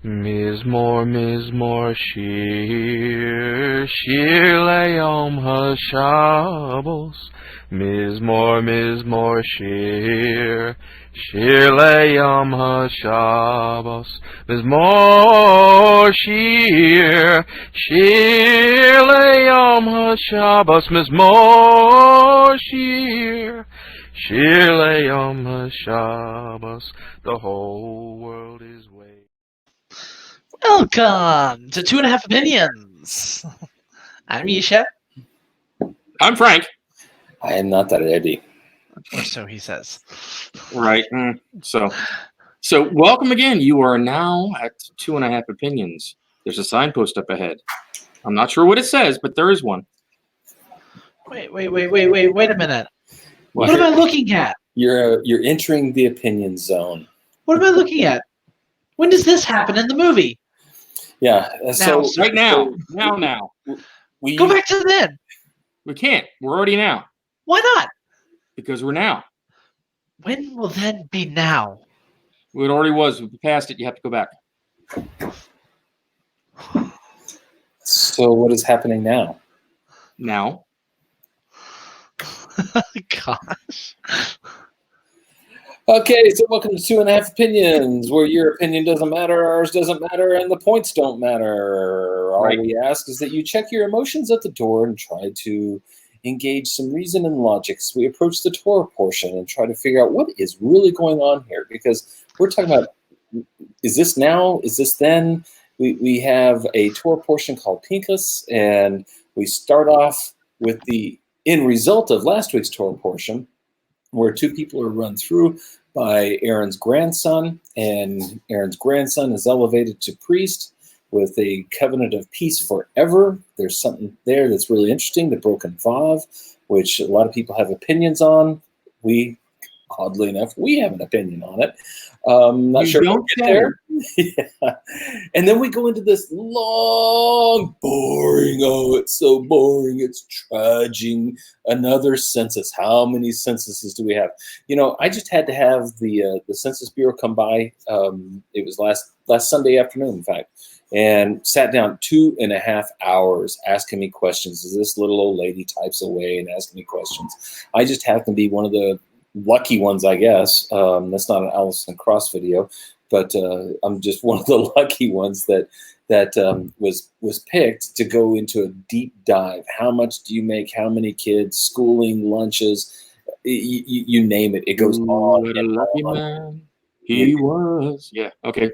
Mizmor shir, shir leyom haShabbos. Mizmor shir, shir leyom haShabbos. Mizmor shir, shir leyom haShabbos. Mizmor shir, shir leyom haShabbos. The whole world is waiting. Welcome to 2.5 Opinions. I'm Yisha. I'm Frank. I am not that Eddie. Or so he says. Right. So welcome again. You are now at 2.5 Opinions. There's a signpost up ahead. I'm not sure what it says, but there is one. Wait a minute. What am I looking at? You're entering the opinion zone. What am I looking at? When does this happen in the movie? Yeah. So Right now. Now. Go back to then. We can't. We're already now. Why not? Because we're now. When will then be now? It already was. We passed it. You have to go back. So what is happening now? Now. Gosh. Okay, so welcome to 2.5 Opinions, where your opinion doesn't matter, ours doesn't matter, and the points don't matter. All we ask is that you check your emotions at the door and try to engage some reason and logic. So we approach the Torah portion and try to figure out what is really going on here, because we're talking about, is this now? Is this then? We have a Torah portion called Pinchas, and we start off with the end result of last week's Torah portion, where two people are run through by Aaron's grandson, and Aaron's grandson is elevated to priest with a covenant of peace forever. There's something there that's really interesting, the broken vav, which a lot of people have opinions on. Oddly enough, we have an opinion on it. Not sure we'll get there. Yeah. And then we go into this long, boring, it's so boring, it's trudging, another census. How many censuses do we have? I just had to have the Census Bureau come by. It was last Sunday afternoon, in fact, and sat down 2.5 hours asking me questions as this little old lady types away and asking me questions. I just happen to be one of the lucky ones, I guess. That's not an Alison Cross video, but I'm just one of the lucky ones that was picked to go into a deep dive. How much do you make? How many kids? Schooling, lunches, you name it. It goes on. What a lucky man he was. Yeah. Okay.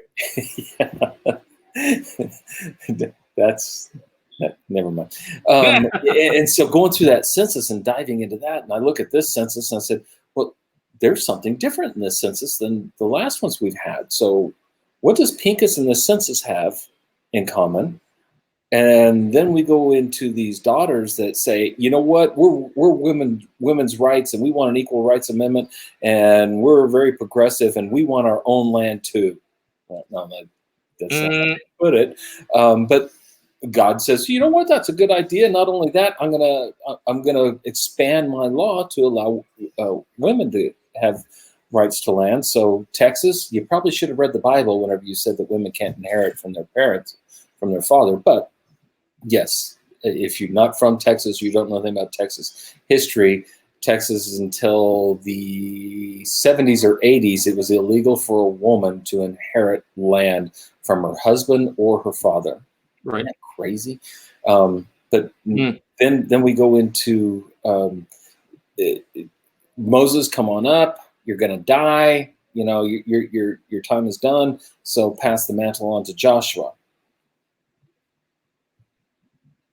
Never mind. And so going through that census and diving into that, and I look at this census and I said, well, there's something different in this census than the last ones we've had. So what does Pinchas and the census have in common? And then we go into these daughters that say, you know what, we're women's rights, and we want an equal rights amendment, and we're very progressive, and we want our own land too. Well, no, that's not how they put it. But God says, you know what? That's a good idea. Not only that, I'm gonna expand my law to allow women to have rights to land. So Texas, you probably should have read the Bible whenever you said that women can't inherit from their parents, from their father. But yes, if you're not from Texas, you don't know anything about Texas history. Texas, until the 70s or 80s, it was illegal for a woman to inherit land from her husband or her father. Right. Isn't that crazy? But then we go into Moses, come on up. You're going to die. Your time is done. So pass the mantle on to Joshua.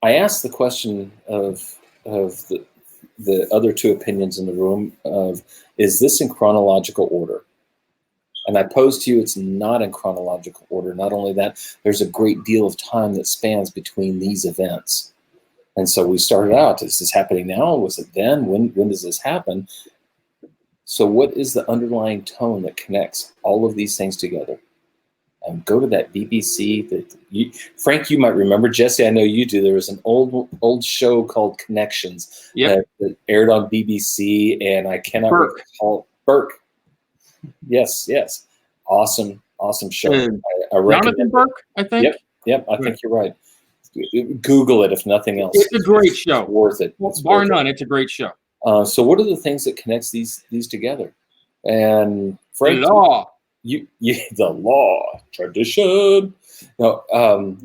I asked the question of the other two opinions in the room of, is this in chronological order? And I pose to you, it's not in chronological order. Not only that, there's a great deal of time that spans between these events. And so we started out, is this happening now? Was it then? When does this happen? So what is the underlying tone that connects all of these things together? And go to that BBC. Frank, you might remember. Jesse, I know you do. There was an old show called Connections that aired on BBC, and I cannot recall. Burke. Yes. Awesome Awesome show. Uh, I recommend Jonathan it. Burke, I think. Yep, I think you're right. Google it if nothing else. It's a great show. It's worth it. Well, It's bar worth it. none, it's a great show. So what are the things that connects these together? And The Frank, law. you the law, tradition. No,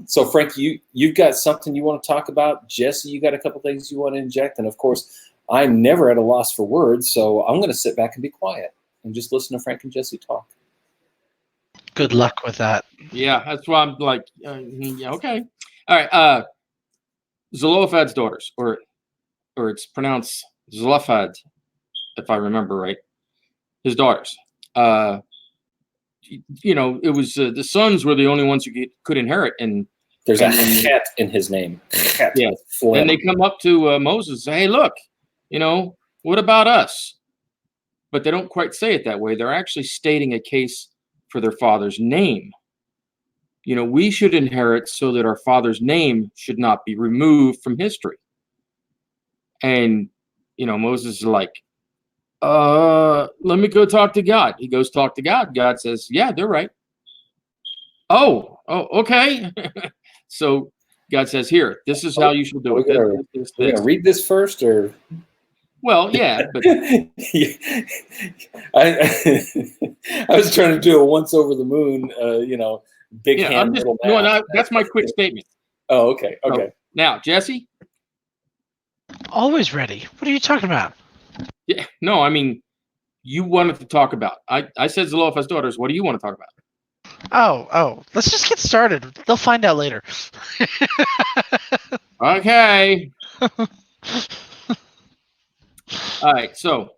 so Frank, you've got something you want to talk about. Jesse, you got a couple things you want to inject, and of course, I'm never at a loss for words, so I'm going to sit back and be quiet and just listen to Frank and Jesse talk. Good luck with that. Yeah, that's why I'm like, yeah, okay. All right. Zelophehad's daughters, or it's pronounced Zelophehad, if I remember right. His daughters. It was the sons were the only ones who could inherit, and There's a chet in his name. Chet Yeah. with phlegm. then they come up to Moses and say, "Hey, look, what about us?" But they don't quite say it that way. They're actually stating a case for their father's name. We should inherit so that our father's name should not be removed from history. And, Moses is like, let me go talk to God. He goes talk to God. God says, yeah, they're right. Oh, okay. So God says, here, this is how you should do it. We're going to read this first, or? Well, yeah, but I was trying to do a once over the moon, big hand, little math. No, that's my quick statement. Oh, okay. So, now, Jesse? Always ready. What are you talking about? Yeah, no, I mean, you wanted to talk about. I said Zelophehad's daughters. What do you want to talk about? Oh, let's just get started. They'll find out later. Okay. All right, so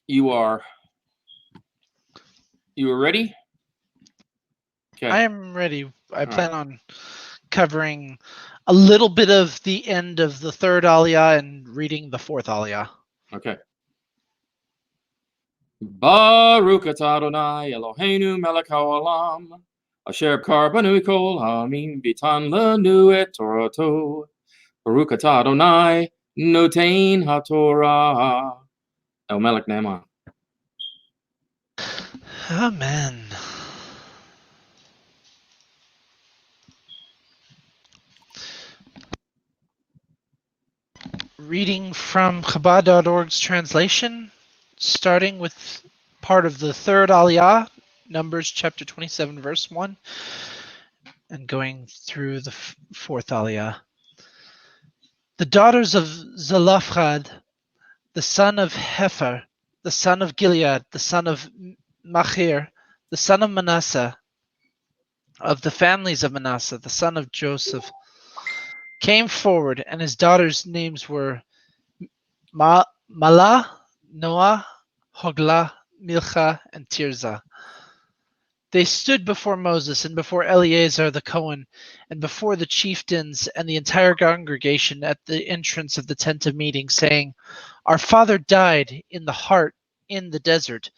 you are ready? Okay. I am ready. I plan on covering a little bit of the end of the third aliyah and reading the fourth aliyah. Okay. Baruch atah Adonai Eloheinu melech haolam asher karbanu kol hamim bitan lanu et Torato. Baruch atah Adonai notein haTorah. El melech ne'eman. Amen. Reading from Chabad.org's translation, starting with part of the third aliyah, Numbers chapter 27, verse 1, and going through the fourth aliyah. The daughters of Zelophehad, the son of Hepher, the son of Gilead, the son of Machir, the son of Manasseh, of the families of Manasseh, the son of Joseph, came forward, and his daughters' names were Mahlah, Noah, Hoglah, Milcah, and Tirzah. They stood before Moses and before Eleazar the Cohen and before the chieftains and the entire congregation at the entrance of the tent of meeting, saying, Our father died in the desert,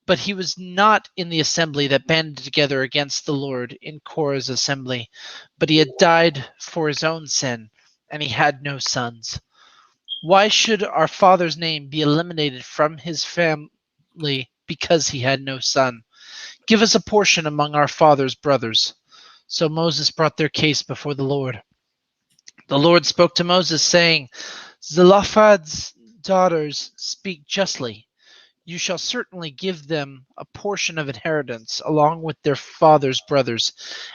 but he was not in the assembly that banded together against the Lord in Korah's assembly, but he had died for his own sin, and he had no sons. Why should our father's name be eliminated from his family because he had no son? Give us a portion among our father's brothers. So Moses brought their case before the Lord. The Lord spoke to Moses, saying, Zelophehad's daughters speak justly. You shall certainly give them a portion of inheritance along with their father's brothers,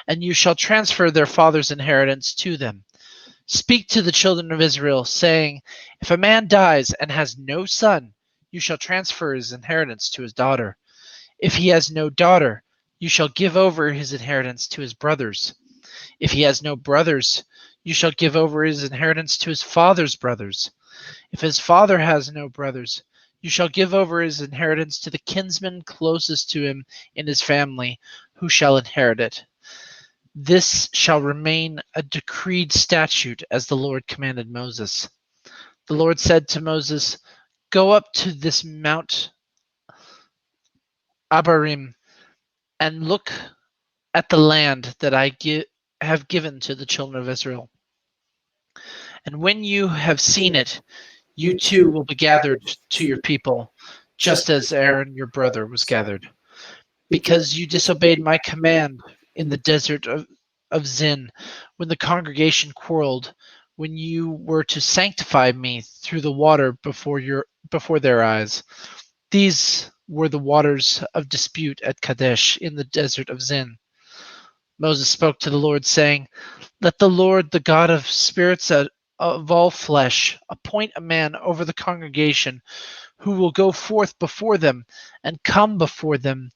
and you shall transfer their father's inheritance to them. Speak to the children of Israel, saying, If a man dies and has no son, you shall transfer his inheritance to his daughter. If he has no daughter, you shall give over his inheritance to his brothers. If he has no brothers, you shall give over his inheritance to his father's brothers. If his father has no brothers, you shall give over his inheritance to the kinsman closest to him in his family, who shall inherit it. This shall remain a decreed statute, as the Lord commanded Moses. The Lord said to Moses, Go up to this Mount Abarim and look at the land that I have given to the children of Israel. And when you have seen it, you too will be gathered to your people, just as Aaron your brother was gathered. because you disobeyed my command in the desert of Zin, when the congregation quarreled, when you were to sanctify me through the water before their eyes. These were the waters of dispute at Kadesh in the desert of Zin. Moses spoke to the Lord, saying, Let the Lord, the God of spirits of all flesh, appoint a man over the congregation who will go forth before them and come before them,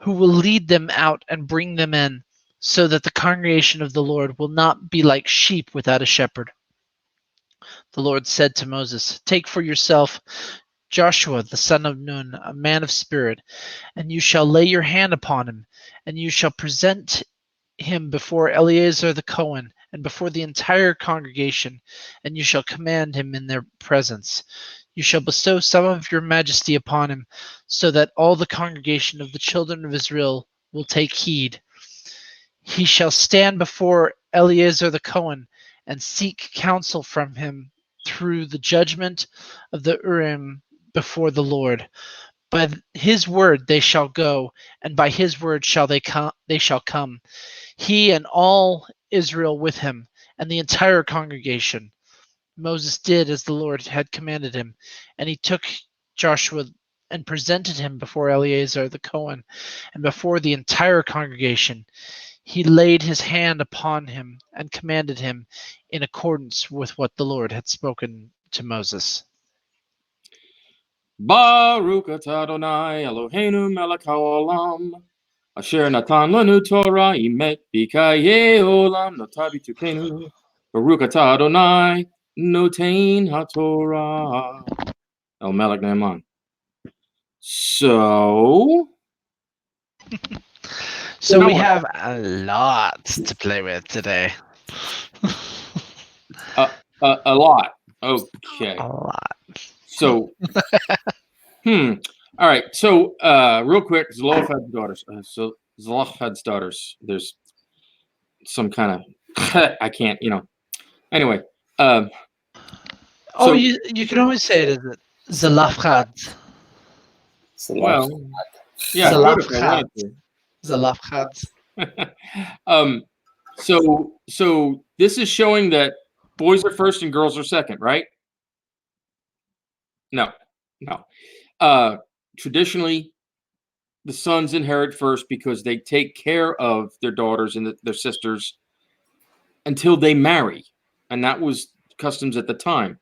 who will lead them out and bring them in, so that the congregation of the Lord will not be like sheep without a shepherd. The Lord said to Moses, Take for yourself Joshua the son of Nun, a man of spirit, and you shall lay your hand upon him, and you shall present him before Eleazar the Cohen, and before the entire congregation, and you shall command him in their presence. You shall bestow some of your majesty upon him, so that all the congregation of the children of Israel will take heed. He shall stand before Eleazar the Cohen, and seek counsel from him through the judgment of the Urim before the Lord. By his word they shall go, and by his word shall they shall come, he and all Israel with him, and the entire congregation. Moses did as the Lord had commanded him, and he took Joshua and presented him before Eleazar the Cohen, and before the entire congregation. He laid his hand upon him and commanded him in accordance with what the Lord had spoken to Moses. Baruch atah Adonai Eloheinu melech haolam, asher natan lanu Torah imet bikaye olam notar b'tukenu. Baruch atah Adonai notein haTorah. El Melech Naaman. So So Now we what? have a lot to play with today. A lot. Okay. A lot. So all right. So real quick, Zelophehad's daughters. So Zelophehad's daughters. There's some kind of I can't, Anyway, Oh, so you can always say it as Zalafchad. well, yeah, I could if I wanted Zalafchad. to. So this is showing that boys are first and girls are second, right? No. Traditionally, the sons inherit first because they take care of their daughters and their sisters until they marry, and that was customs at the time.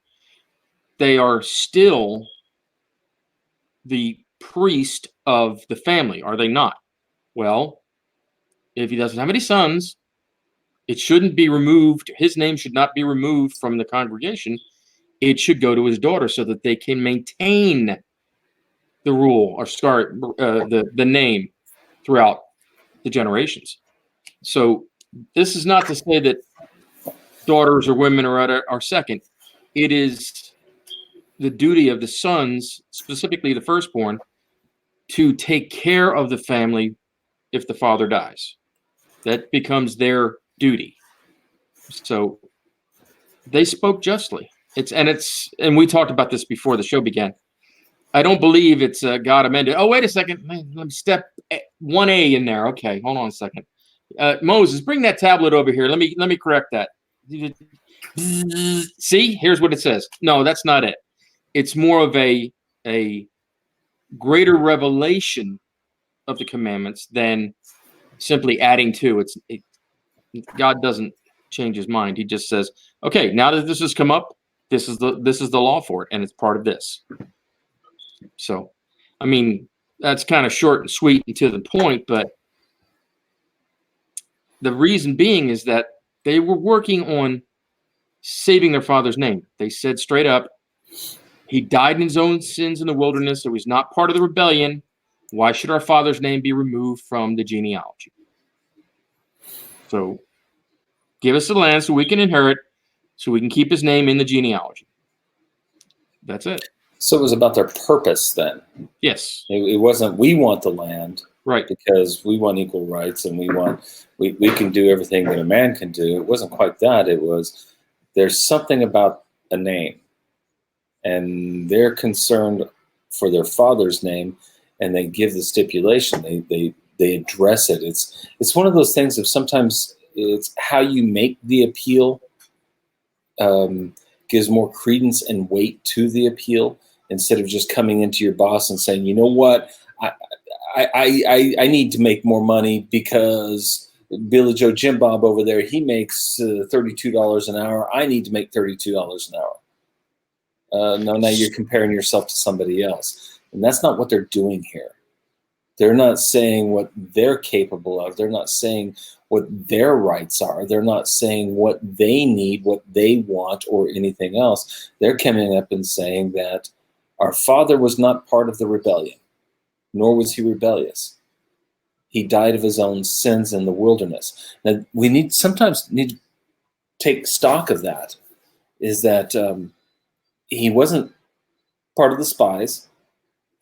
They are still the priest of the family, are they not? Well, if he doesn't have any sons, it shouldn't be removed. His name should not be removed from the congregation. It should go to his daughter so that they can maintain the rule or start the name throughout the generations. So this is not to say that daughters or women are second. It is the duty of the sons, specifically the firstborn, to take care of the family if the father dies. That becomes their duty. So they spoke justly. And we talked about this before the show began. I don't believe it's God amended. Oh, wait a second. Let me step 1A in there. Okay, hold on a second. Moses, bring that tablet over here. Let me correct that. See, here's what it says. No, that's not it. It's more of a greater revelation of the commandments than simply adding to. God doesn't change his mind. He just says, okay, now that this has come up, this is the law for it, and it's part of this. So, I mean, that's kind of short and sweet and to the point, but the reason being is that they were working on saving their father's name. They said straight up, he died in his own sins in the wilderness, so he's not part of the rebellion. Why should our father's name be removed from the genealogy? So give us the land so we can inherit, so we can keep his name in the genealogy. That's it. So it was about their purpose then. Yes. It wasn't we want the land, right? Because we want equal rights and we can do everything that a man can do. It wasn't quite that. It was there's something about a name, and they're concerned for their father's name, and they give the stipulation. They address it. It's one of those things of sometimes it's how you make the appeal gives more credence and weight to the appeal instead of just coming into your boss and saying, you know what, I need to make more money because Billy Joe Jim Bob over there, he makes $32 an hour. I need to make $32 an hour. No, now you're comparing yourself to somebody else. And that's not what they're doing here. They're not saying what they're capable of. They're not saying what their rights are. They're not saying what they need, what they want, or anything else. They're coming up and saying that our father was not part of the rebellion, nor was he rebellious. He died of his own sins in the wilderness. Now, we sometimes need to take stock of that, is that he wasn't part of the spies.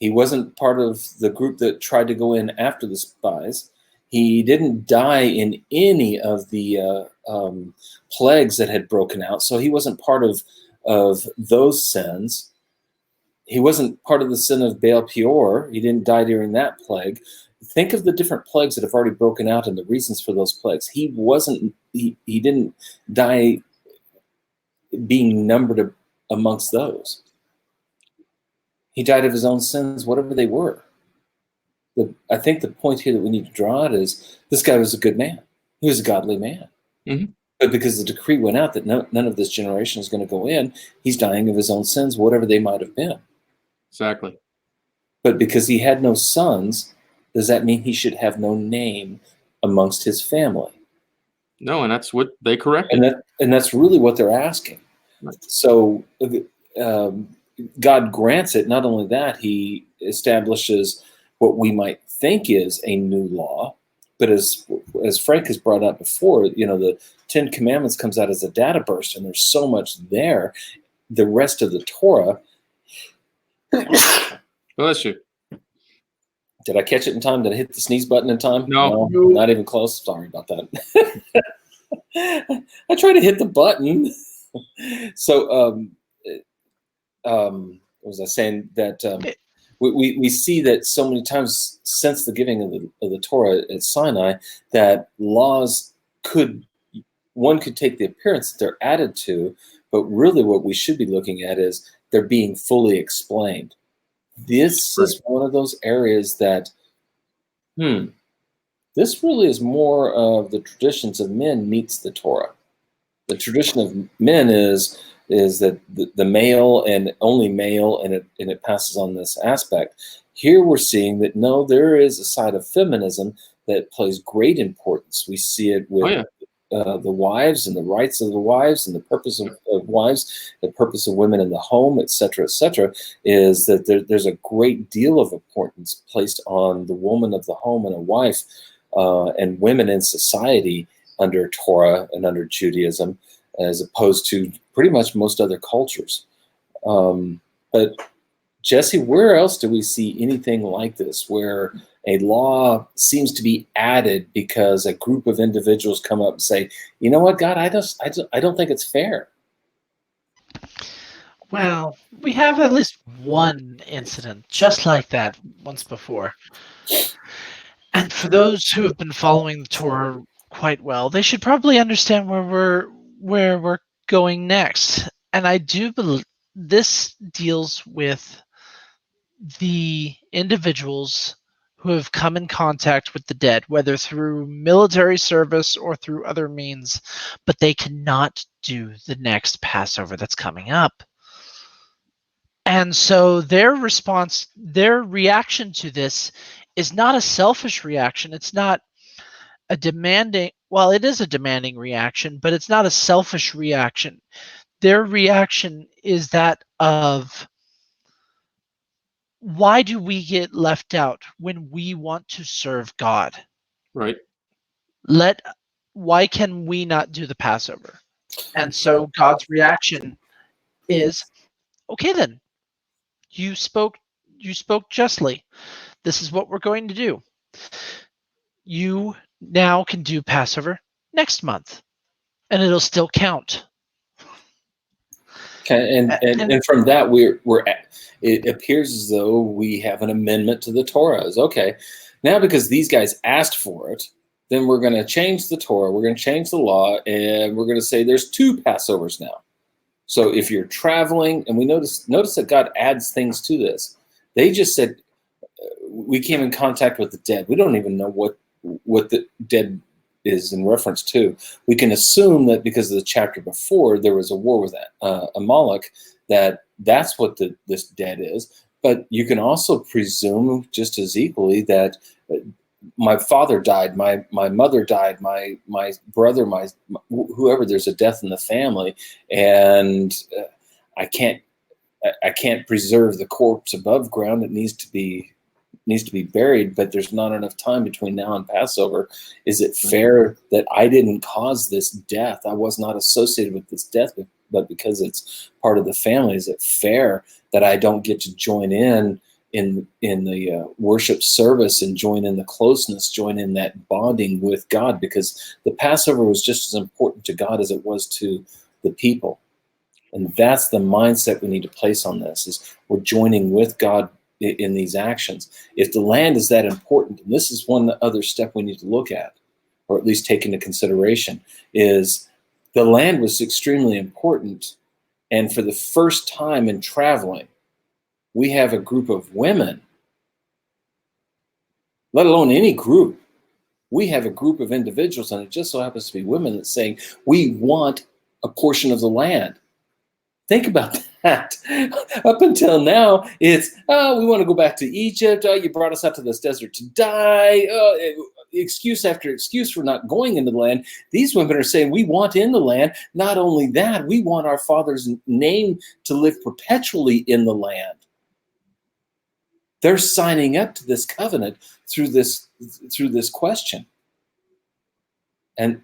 He wasn't part of the group that tried to go in after the spies. He didn't die in any of the plagues that had broken out, so he wasn't part of those sins. He wasn't part of the sin of Baal Peor. He didn't die during that plague. Think of the different plagues that have already broken out and the reasons for those plagues. He didn't die being numbered amongst those. He died of his own sins, whatever they were. I think the point here that we need to draw out is this guy was a good man. He was a godly man. Mm-hmm. But because the decree went out that none of this generation is going to go in, he's dying of his own sins, whatever they might have been. Exactly. But because he had no sons, does that mean he should have no name amongst his family? No, and that's what they corrected. And that's really what they're asking. Right. So God grants it. Not only that, he establishes what we might think is a new law, but as Frank has brought up before, the Ten Commandments comes out as a data burst, and there's so much there. The rest of the Torah. Bless you. Did I catch it in time? Did I hit the sneeze button in time? No. Not even close. Sorry about that. I tried to hit the button. So, what was I saying? That we see that so many times since the giving of the Torah at Sinai, that laws one could take the appearance that they're added to, but really what we should be looking at is they're being fully explained. This is one of those areas that, this really is more of the traditions of men meets the Torah. The tradition of men is that the male and only male, and it passes on this aspect. Here we're seeing that no, there is a side of feminism that plays great importance. We see it with the wives and the rights of the wives and the purpose of wives, the purpose of women in the home, etc., is that there's a great deal of importance placed on the woman of the home and a wife and women in society under Torah and under Judaism, as opposed to pretty much most other cultures. But Jesse, where else do we see anything like this, where a law seems to be added because a group of individuals come up and say, you know what, God, I don't think it's fair? Well, we have at least one incident just like that once before. And for those who have been following the Torah quite well, they should probably understand where we're going next. And I do believe this deals with the individuals who have come in contact with the dead, whether through military service or through other means, but they cannot do the next Passover that's coming up. And so their reaction to this is not a selfish reaction. It's not a demanding, well, it is a demanding reaction, but it's not a selfish reaction. Their reaction is that of, why do we get left out when we want to serve God? Right. Why can we not do the Passover? And so God's reaction is, okay then, you spoke justly. This is what we're going to do. You now can do Passover next month, and it'll still count. Okay, and from that it appears as though we have an amendment to the Torah. Okay, now because these guys asked for it, then we're going to change the Torah. We're going to change the law, and we're going to say there's 2 Passovers now. So if you're traveling, and we notice that God adds things to this. They just said we came in contact with the dead. We don't even know what the dead is in reference to. We can assume that because of the chapter before, there was a war with Amalek, that's what this dead is. But you can also presume just as equally that my father died, my mother died, my brother, whoever, there's a death in the family, and I can't preserve the corpse above ground. It needs to be buried, but there's not enough time between now and Passover. Is it fair that I didn't cause this death? I was not associated with this death, but because it's part of the family, is it fair that I don't get to join in the worship service and join in the closeness, join in that bonding with God? Because the Passover was just as important to God as it was to the people. And that's the mindset we need to place on this, is we're joining with God in these actions. If the land is that important, and this is one other step we need to look at, or at least take into consideration, is the land was extremely important. And for the first time in traveling, we have a group of women, let alone any group. We have a group of individuals, and it just so happens to be women, that's saying, we want a portion of the land. Think about that. Up until now, it's, we want to go back to Egypt. You brought us out to this desert to die. Excuse after excuse for not going into the land. These women are saying, we want in the land. Not only that, we want our Father's name to live perpetually in the land. They're signing up to this covenant through this question. And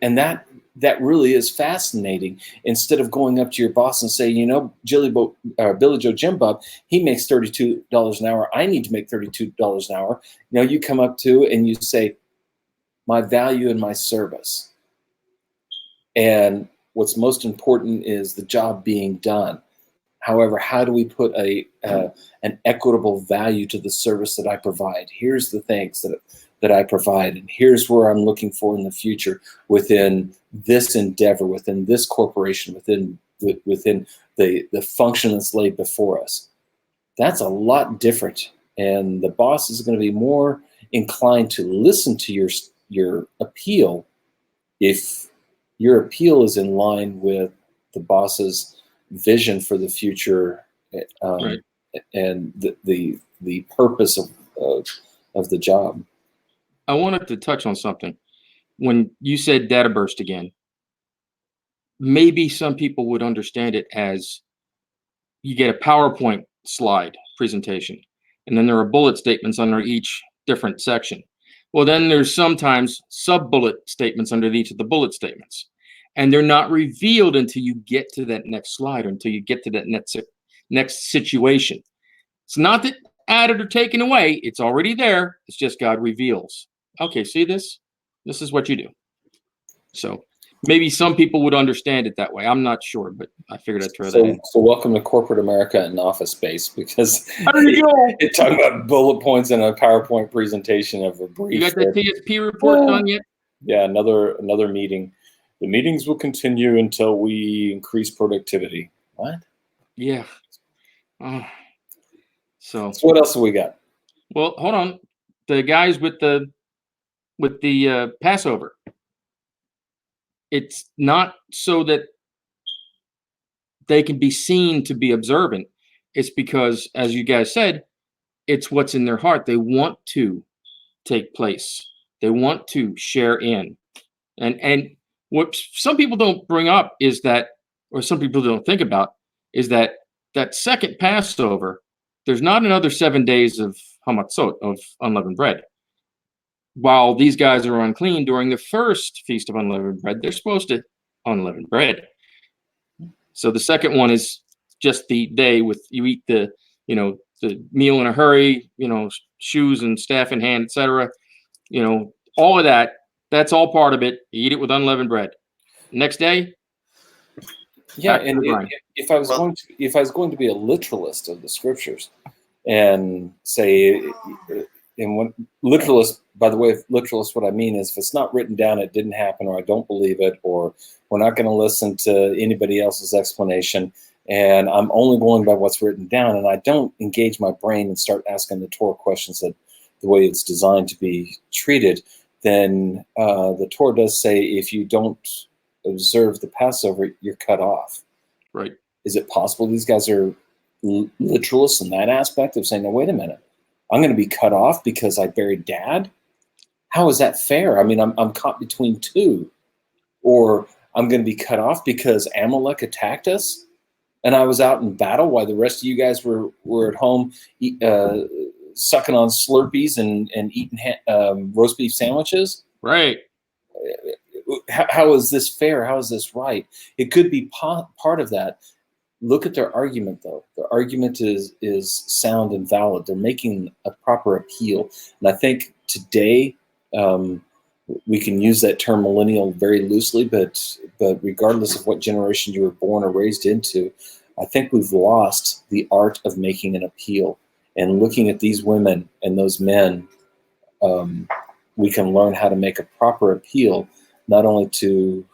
that really is fascinating. Instead of going up to your boss and say, Billy Joe Jim Bob, he makes $32 an hour. I need to make $32 an hour. You come up to and you say, my value and my service. And what's most important is the job being done. However, how do we put an equitable value to the service that I provide? Here's the things that I provide, and here's where I'm looking for in the future within this endeavor, within this corporation, within the function that's laid before us. That's a lot different, and the boss is going to be more inclined to listen to your appeal if your appeal is in line with the boss's vision for the future, Right. and the purpose of the job. I wanted to touch on something. When you said data burst again, maybe some people would understand it as you get a PowerPoint slide presentation, and then there are bullet statements under each different section. Well, then there's sometimes sub-bullet statements under each of the bullet statements. And they're not revealed until you get to that next slide, or until you get to that next situation. It's not that added or taken away. It's already there. It's just God reveals. Okay, see this? This is what you do. So maybe some people would understand it that way. I'm not sure, but I figured I'd throw that in. So welcome to corporate America and office space, because There you go. you're talking about bullet points and a PowerPoint presentation of a brief. You got the TSP report done yet? Yeah, another meeting. The meetings will continue until we increase productivity. What? Yeah. So what else have we got? Well, hold on. The guys with the Passover. It's not so that they can be seen to be observant. It's because, as you guys said, it's what's in their heart. They want to take place. They want to share in. And what some people don't bring up is that, or some people don't think about, is that second Passover, there's not another 7 days of hamatzot, of unleavened bread. While these guys are unclean during the first Feast of Unleavened Bread, they're supposed to unleavened bread. So the second one is just the day with, you eat the meal in a hurry, shoes and staff in hand, etc. All of that. That's all part of it. You eat it with unleavened bread. Next day, Yeah, Back to and Brian. if I was going to be a literalist of the scriptures, and say, and when literalist, by the way, literalist, what I mean is if it's not written down, it didn't happen, or I don't believe it, or we're not going to listen to anybody else's explanation, and I'm only going by what's written down, and I don't engage my brain and start asking the Torah questions that the way it's designed to be treated, then the Torah does say if you don't observe the Passover, you're cut off. Right. Is it possible these guys are literalists in that aspect of saying, no, wait a minute, I'm going to be cut off because I buried dad? How is that fair? I mean, I'm caught between two. Or I'm going to be cut off because Amalek attacked us and I was out in battle while the rest of you guys were at home sucking on Slurpees and eating roast beef sandwiches? Right. How is this fair? How is this right? It could be part of that. Look at their argument, though. Their argument is sound and valid. They're making a proper appeal. And I think today we can use that term millennial very loosely, but regardless of what generation you were born or raised into, I think we've lost the art of making an appeal. And looking at these women and those men, we can learn how to make a proper appeal, not only to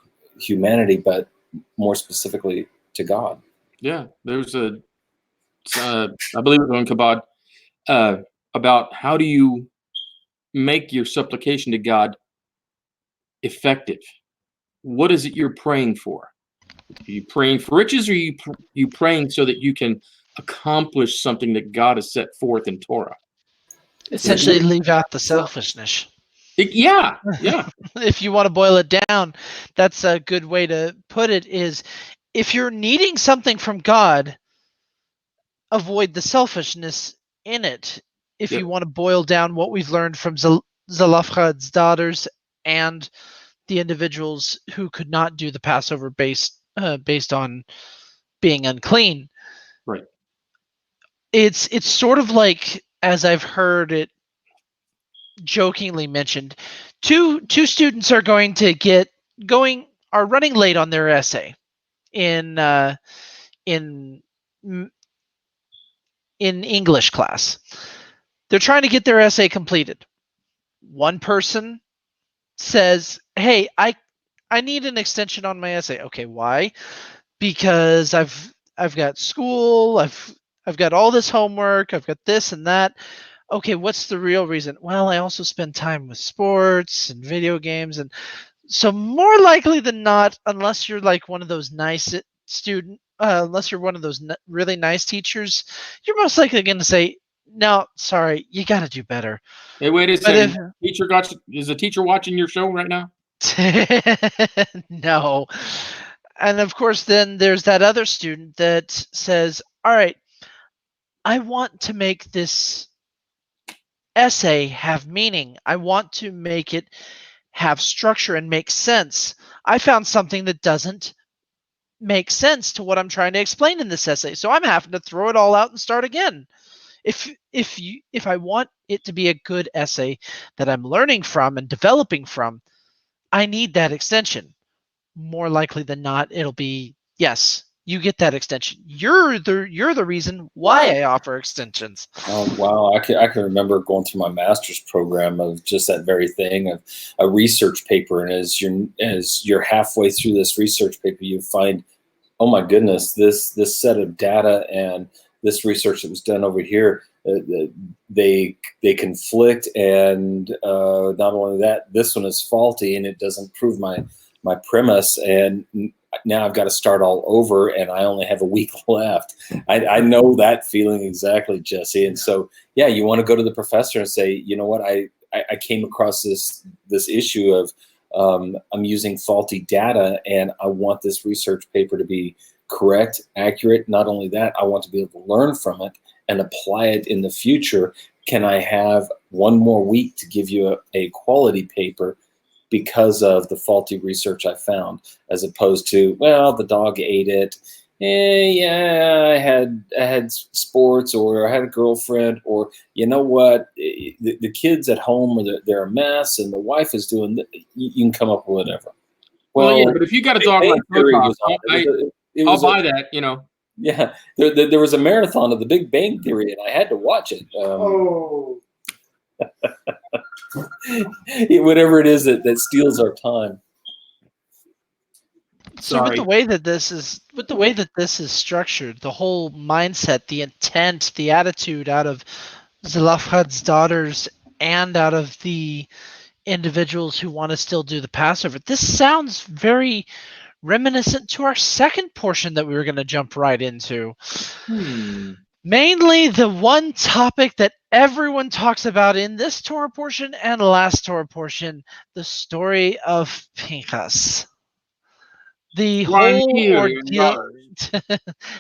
humanity, but more specifically to God. Yeah, there's I believe it was on Kabod, about how do you make your supplication to God effective? What is it you're praying for? Are you praying for riches, or are you praying so that you can accomplish something that God has set forth in Torah? Essentially, leave out the selfishness. Yeah. If you want to boil it down, that's a good way to put it, is if you're needing something from God, avoid the selfishness in it. If you want to boil down what we've learned from Zelophehad's daughters and the individuals who could not do the Passover based on being unclean. Right. It's sort of like, as I've heard it jokingly mentioned, two students are running late on their essay in English class. They're trying to get their essay completed. One person says, "Hey, I need an extension on my essay." Okay, why? Because I've got school, I've got all this homework, I've got this and that. Okay, what's the real reason? Well, I also spend time with sports and video games, and so more likely than not, unless you're like one of those nice unless you're one of those really nice teachers, you're most likely going to say, "No, sorry, you got to do better." Hey, wait a second. Is a teacher watching your show right now? No. And of course, then there's that other student that says, "All right, I want to make this essay have meaning. I want to make it have structure and make sense. I found something that doesn't make sense to what I'm trying to explain in this essay. So I'm having to throw it all out and start again." If I want it to be a good essay that I'm learning from and developing from, I need that extension. More likely than not, it'll be, yes, you get that extension. You're the reason why I offer extensions. Oh wow! I can remember going through my master's program of just that very thing of a research paper, and as you're halfway through this research paper, you find, oh my goodness, this set of data and this research that was done over here, they conflict, and not only that, this one is faulty and it doesn't prove my premise, and now I've got to start all over, and I only have a week left. I know that feeling exactly, Jesse. And so, yeah, you want to go to the professor and say, you know what, I came across this issue of I'm using faulty data, and I want this research paper to be correct, accurate. Not only that, I want to be able to learn from it and apply it in the future. Can I have one more week to give you a quality paper because of the faulty research I found, as opposed to, well, the dog ate it. Yeah, I had sports, or I had a girlfriend, or you know what, the kids at home, they're a mess, and the wife is doing. You can come up with whatever. Well, yeah, but if you got a dog like Protop, it I'll was buy that. You know. yeah. There was a marathon of The Big Bang Theory, and I had to watch it. Whatever it is that steals our time. So with Sorry. the way that this is structured, the whole mindset, the intent, the attitude out of Zelophehad's daughters and out of the individuals who want to still do the Passover, this sounds very reminiscent to our second portion that we were going to jump right into. Mainly the one topic that everyone talks about in this Torah portion and last Torah portion, the story of Pinchas. The whole ordeal,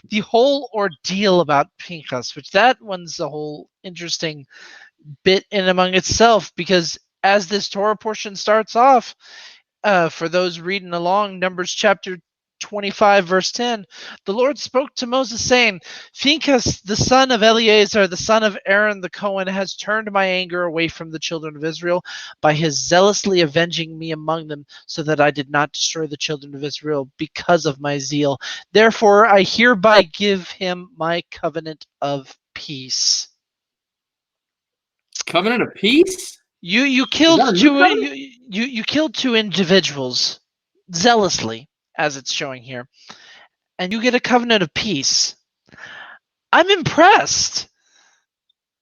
the whole ordeal about Pinchas, which that one's a whole interesting bit in among itself, because as this Torah portion starts off, for those reading along, Numbers chapter 25, verse 10, the Lord spoke to Moses, saying, Phinehas, the son of Eleazar, the son of Aaron the Cohen, has turned my anger away from the children of Israel by his zealously avenging me among them, so that I did not destroy the children of Israel because of my zeal. Therefore, I hereby give him my covenant of peace. Covenant of peace? You killed you killed two individuals zealously, as it's showing here, and you get a covenant of peace. I'm impressed,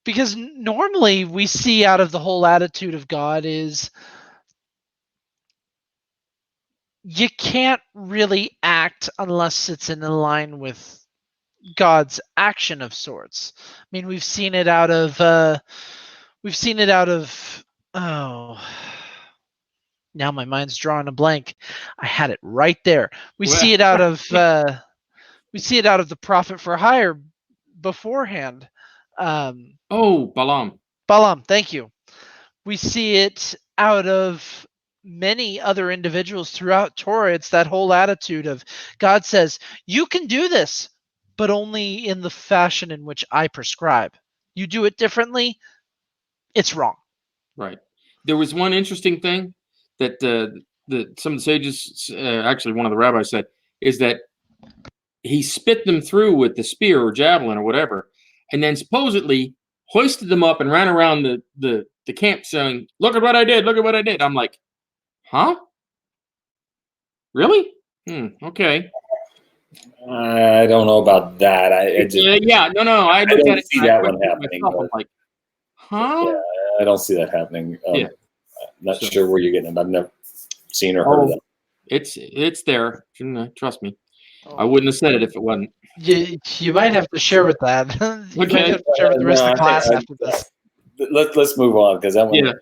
because normally we see out of the whole attitude of God is you can't really act unless it's in line with God's action of sorts. I mean, we've seen it out of now my mind's drawing a blank. I had it right there. We see it out of the prophet for hire beforehand. Balaam. Balaam, thank you. We see it out of many other individuals throughout Torah. It's that whole attitude of God says, you can do this, but only in the fashion in which I prescribe. You do it differently, it's wrong. Right. There was one interesting thing that some of the sages, actually one of the rabbis said, is that he spit them through with the spear or javelin or whatever, and then supposedly hoisted them up and ran around the camp saying, look at what I did, look at what I did. I'm like, huh? Really? Okay. I don't know about that. I looked at it. See that one happening. I'm like, huh? Yeah, I don't see that happening. Yeah. I'm not sure where you're getting it. I've never seen or heard of that. It's there. Trust me. I wouldn't have said it if it wasn't. You might have to share with that. You might have to share with the rest of the class after this. Let's move on, because that one. Yeah.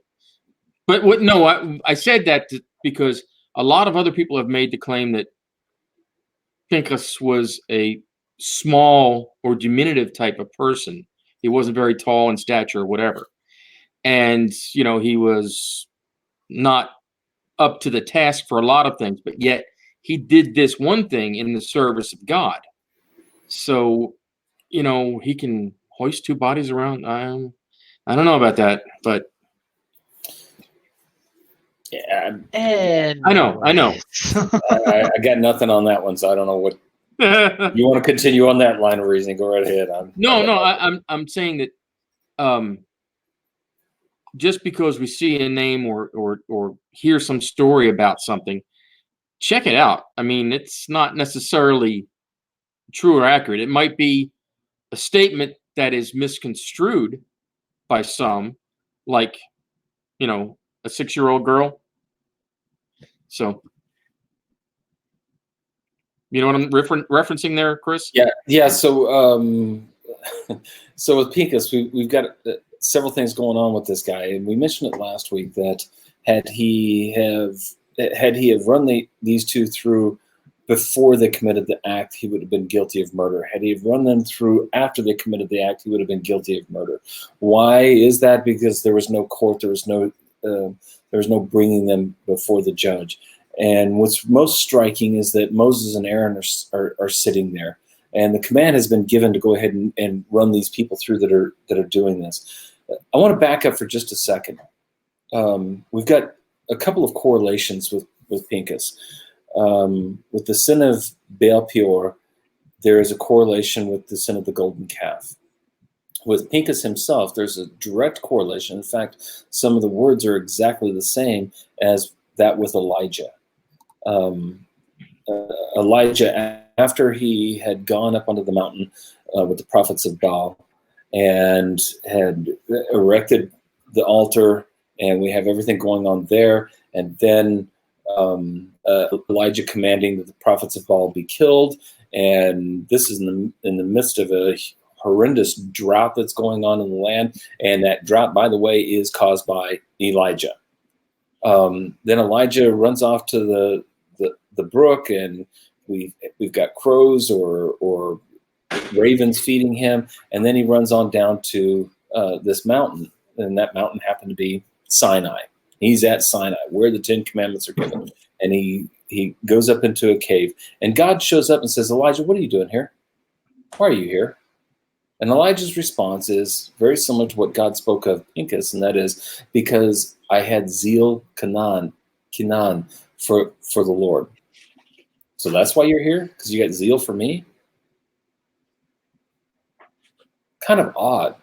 But what? No, I said that because a lot of other people have made the claim that Pinchas was a small or diminutive type of person. He wasn't very tall in stature or whatever. And, he was not up to the task for a lot of things, but yet he did this one thing in the service of God. So, he can hoist two bodies around. I don't know about that, but yeah, I know. I got nothing on that one, so I don't know what you want to continue on that line of reasoning. Go right ahead. I'm saying that just because we see a name or hear some story about something, check it out. I mean, it's not necessarily true or accurate. It might be a statement that is misconstrued by some, like, a 6-year-old girl. So, you know what I'm referencing there, Chris? Yeah. So, so with Pinchas, we've got several things going on with this guy, and we mentioned it last week that had he have run these two through before they committed the act, he would have been guilty of murder. Had he run them through after they committed the act, he would have been guilty of murder. Why is that? Because there was no court, there was no bringing them before the judge. And what's most striking is that Moses and Aaron are sitting there, and the command has been given to go ahead and run these people through that are doing this. I want to back up for just a second. We've got a couple of correlations with Pinchas. With the sin of Baal Peor, there is a correlation with the sin of the golden calf. With Pinchas himself, there's a direct correlation. In fact, some of the words are exactly the same as that with Elijah. Elijah, after he had gone up onto the mountain with the prophets of Baal and had erected the altar, and we have everything going on there, and then Elijah commanding that the prophets of Baal be killed, and this is in the midst of a horrendous drought that's going on in the land, and that drought, by the way, is caused by Elijah. Then Elijah runs off to the brook, and we've got crows or ravens feeding him, and then he runs on down to this mountain, and that mountain happened to be Sinai. He's at Sinai, where the 10 Commandments are given, and he goes up into a cave, and God shows up and says, Elijah, what are you doing here? Why are you here? And Elijah's response is very similar to what God spoke of Pinchas, and that is, because I had zeal, kinan for the Lord. So that's why you're here? Because you got zeal for me? Kind of odd.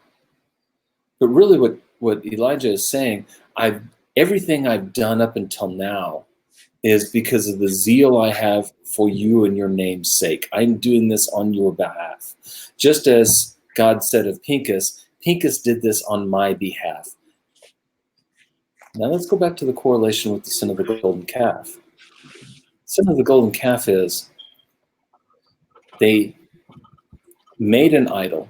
But really what Elijah is saying, everything I've done up until now is because of the zeal I have for you and your name's sake. I'm doing this on your behalf. Just as God said of Pinchas did this on my behalf. Now let's go back to the correlation with the sin of the golden calf. Sin of the golden calf is they made an idol.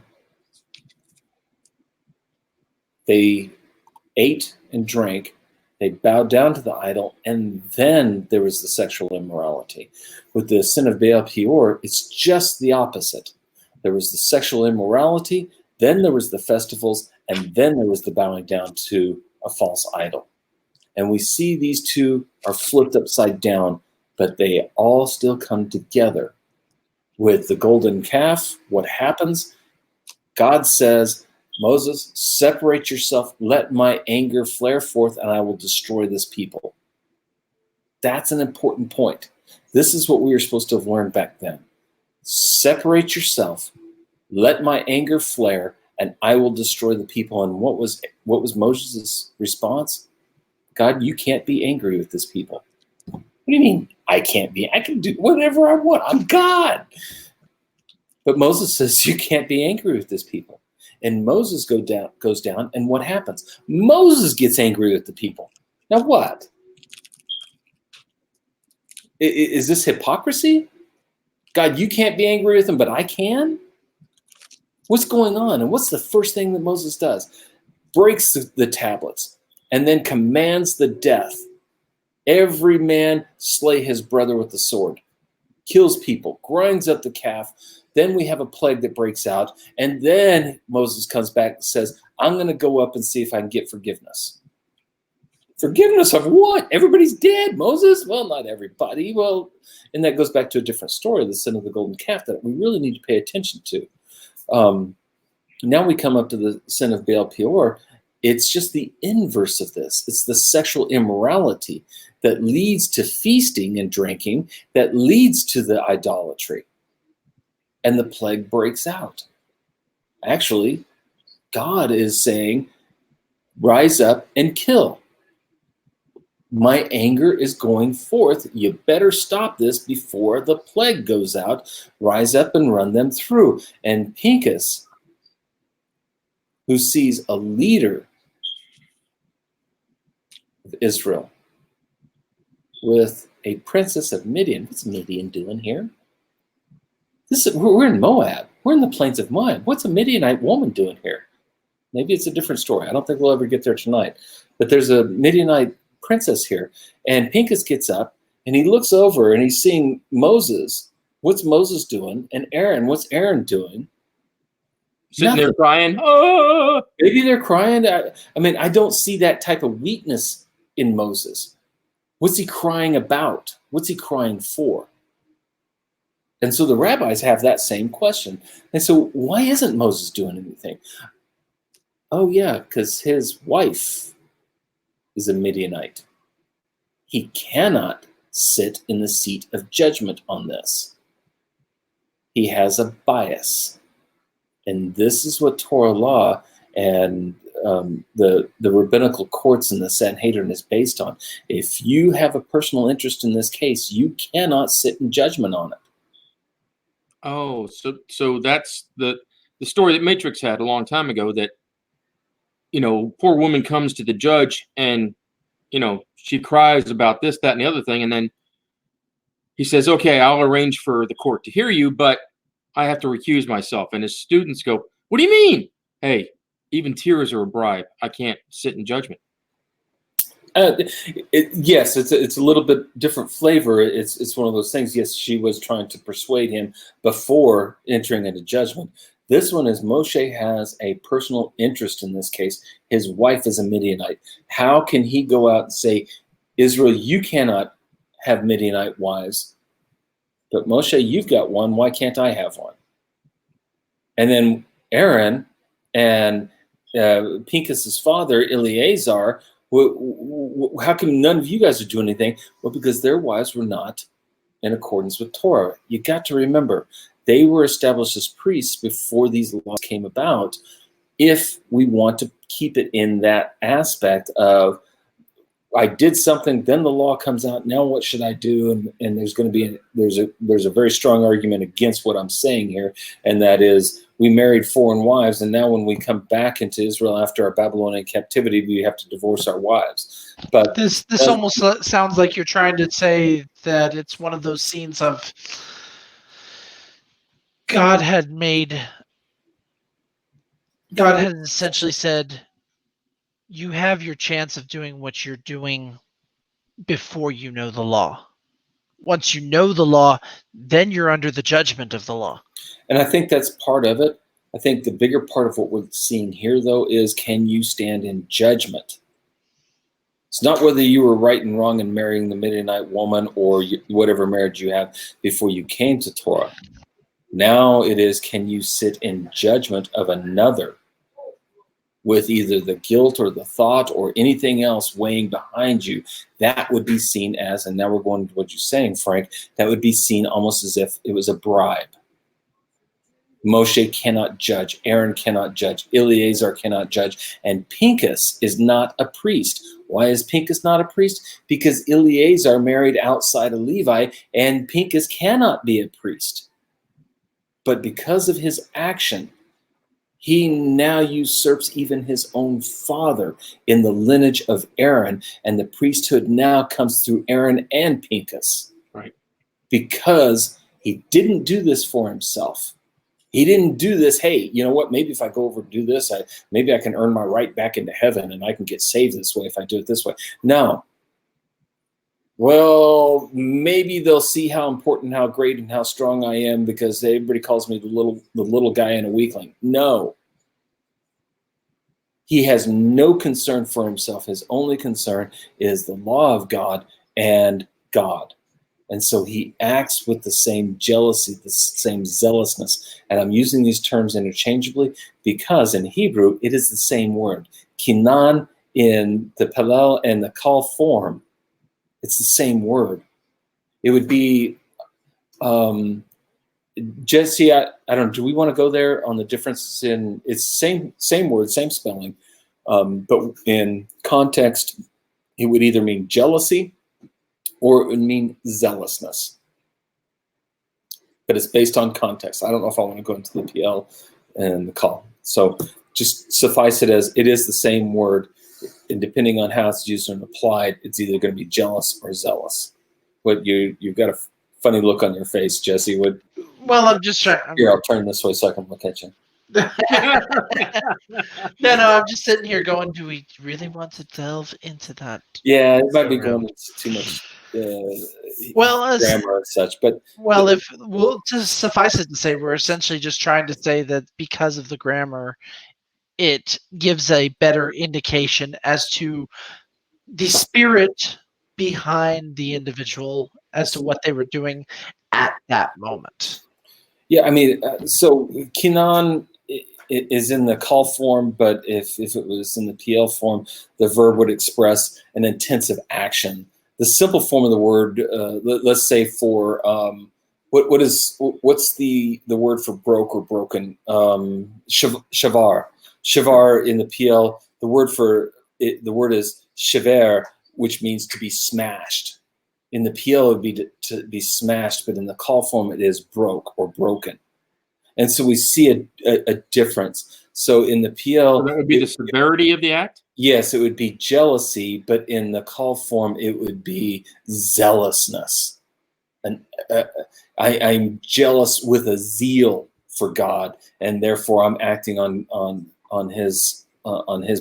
They ate and drank. They bowed down to the idol, and then there was the sexual immorality. With the sin of Baal Peor, it's just the opposite. There was the sexual immorality, then there was the festivals, and then there was the bowing down to a false idol. And we see these two are flipped upside down, but they all still come together. With the golden calf, what happens? God says, Moses, separate yourself, let my anger flare forth, and I will destroy this people. That's an important point. This is what we were supposed to have learned back then. Separate yourself, let my anger flare, and I will destroy the people. And what was Moses' response? God, you can't be angry with this people. What do you mean I can't be? I can do whatever I want. I'm God. But Moses says you can't be angry with this people. And Moses goes down, and what happens? Moses gets angry with the people. Now what? Is this hypocrisy? God, you can't be angry with them, but I can? What's going on? And what's the first thing that Moses does? Breaks the tablets and then commands the death. Every man slay his brother with the sword. Kills people, grinds up the calf. Then we have a plague that breaks out. And then Moses comes back and says, I'm going to go up and see if I can get forgiveness. Forgiveness of what? Everybody's dead, Moses. Well, not everybody. Well, and that goes back to a different story, the sin of the golden calf, that we really need to pay attention to. Now we come up to the sin of Baal Peor. It's just the inverse of this. It's the sexual immorality that leads to feasting and drinking, that leads to the idolatry. And the plague breaks out. Actually, God is saying, rise up and kill. My anger is going forth. You better stop this before the plague goes out. Rise up and run them through. And Pinchas, who sees a leader of Israel with a princess of Midian. What's Midian doing here? We're in Moab. We're in the plains of Moab. What's a Midianite woman doing here? Maybe it's a different story. I don't think we'll ever get there tonight. But there's a Midianite princess here. And Pinchas gets up, and he looks over, and he's seeing Moses. What's Moses doing? And Aaron, what's Aaron doing? Sitting there crying. Oh! Maybe they're crying. I mean, I don't see that type of weakness in Moses. What's he crying about? What's he crying for? And so the rabbis have that same question. And so why isn't Moses doing anything? Oh, yeah, because his wife is a Midianite. He cannot sit in the seat of judgment on this. he has a bias. And this is what Torah law and the rabbinical courts and the Sanhedrin is based on. If you have a personal interest in this case, you cannot sit in judgment on it. Oh, so that's the story that Matrix had a long time ago, that, poor woman comes to the judge and, she cries about this, that, and the other thing. And then he says, okay, I'll arrange for the court to hear you, but I have to recuse myself. And his students go, what do you mean? Hey, even tears are a bribe. I can't sit in judgment. Yes, it's a little bit different flavor. It's one of those things. Yes, she was trying to persuade him before entering into judgment. This one is Moshe has a personal interest in this case. His wife is a Midianite. How can he go out and say, Israel, you cannot have Midianite wives, but Moshe, you've got one. Why can't I have one? And then Aaron and Pinchas's father, Eleazar, how come none of you guys are doing anything? Well, because their wives were not in accordance with Torah. You got to remember, they were established as priests before these laws came about. If we want to keep it in that aspect of, I did something, then the law comes out, now what should I do? And there's going to be there's a very strong argument against what I'm saying here, and that is, we married foreign wives, and now when we come back into Israel after our Babylonian captivity, we have to divorce our wives. But This almost sounds like you're trying to say that it's one of those scenes of God had essentially said, you have your chance of doing what you're doing before you know the law. Once you know the law, then you're under the judgment of the law. And I think that's part of it. I think the bigger part of what we're seeing here, though, is, can you stand in judgment? It's not whether you were right and wrong in marrying the Midianite woman or whatever marriage you have before you came to Torah. Now it is, can you sit in judgment of another with either the guilt or the thought or anything else weighing behind you? That would be seen as, and now we're going to what you're saying, Frank, that would be seen almost as if it was a bribe. Moshe cannot judge, Aaron cannot judge, Eleazar cannot judge, and Pinchas is not a priest. Why is Pinchas not a priest? Because Eleazar married outside of Levi, and Pinchas cannot be a priest. But because of his action, he now usurps even his own father in the lineage of Aaron, and the priesthood now comes through Aaron and Pinchas. Right. Because he didn't do this for himself. He didn't do this, hey, you know what, maybe if I go over and do this, maybe I can earn my right back into heaven and I can get saved this way if I do it this way. No. Well, maybe they'll see how important, how great, and how strong I am because everybody calls me the little guy and a weakling. No. He has no concern for himself. His only concern is the law of God and God. And so he acts with the same jealousy, the same zealousness. And I'm using these terms interchangeably because in Hebrew, it is the same word. Kinan in the Pelel and the Kal form, it's the same word. It would be, Jesse, I don't know, do we want to go there on the difference in, it's same word, same spelling, but in context, it would either mean jealousy or it would mean zealousness. But it's based on context. I don't know if I want to go into the PL and the call. So just suffice it as it is the same word. And depending on how it's used and applied, it's either going to be jealous or zealous. What you've got a funny look on your face, Jesse. Well, I'm just trying. Here, I'll turn this way so I can look at you. No, I'm just sitting here going, do we really want to delve into that? Yeah, it might be going into too much grammar and such, but to suffice it to say, we're essentially just trying to say that because of the grammar, it gives a better indication as to the spirit behind the individual as to what they were doing at that moment. Yeah, I mean, so Kinan is in the call form, but if it was in the PL form, the verb would express an intensive action. The simple form of the word, let's say for what's the word for broke or broken? Shavar. Shavar in the PL. The word for it, the word is shaver, which means to be smashed. In the PL, it would be to be smashed, but in the call form, it is broke or broken. And so we see a difference. So in the PL, So that would be the severity of the act? Yes, it would be jealousy, but in the call form, it would be zealousness. And I'm jealous with a zeal for God, and therefore I'm acting on his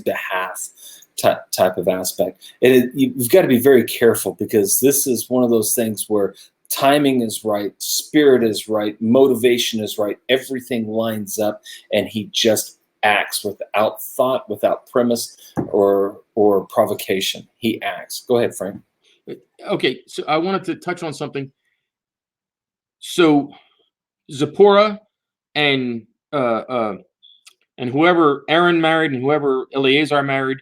behalf. Type of aspect. And you've got to be very careful, because this is one of those things where timing is right, spirit is right, motivation is right, everything lines up, and he just acts without thought, without premise or provocation. He acts. Go ahead, Frank. Okay, so I wanted to touch on something. So Zipporah and whoever Aaron married and whoever Eleazar married,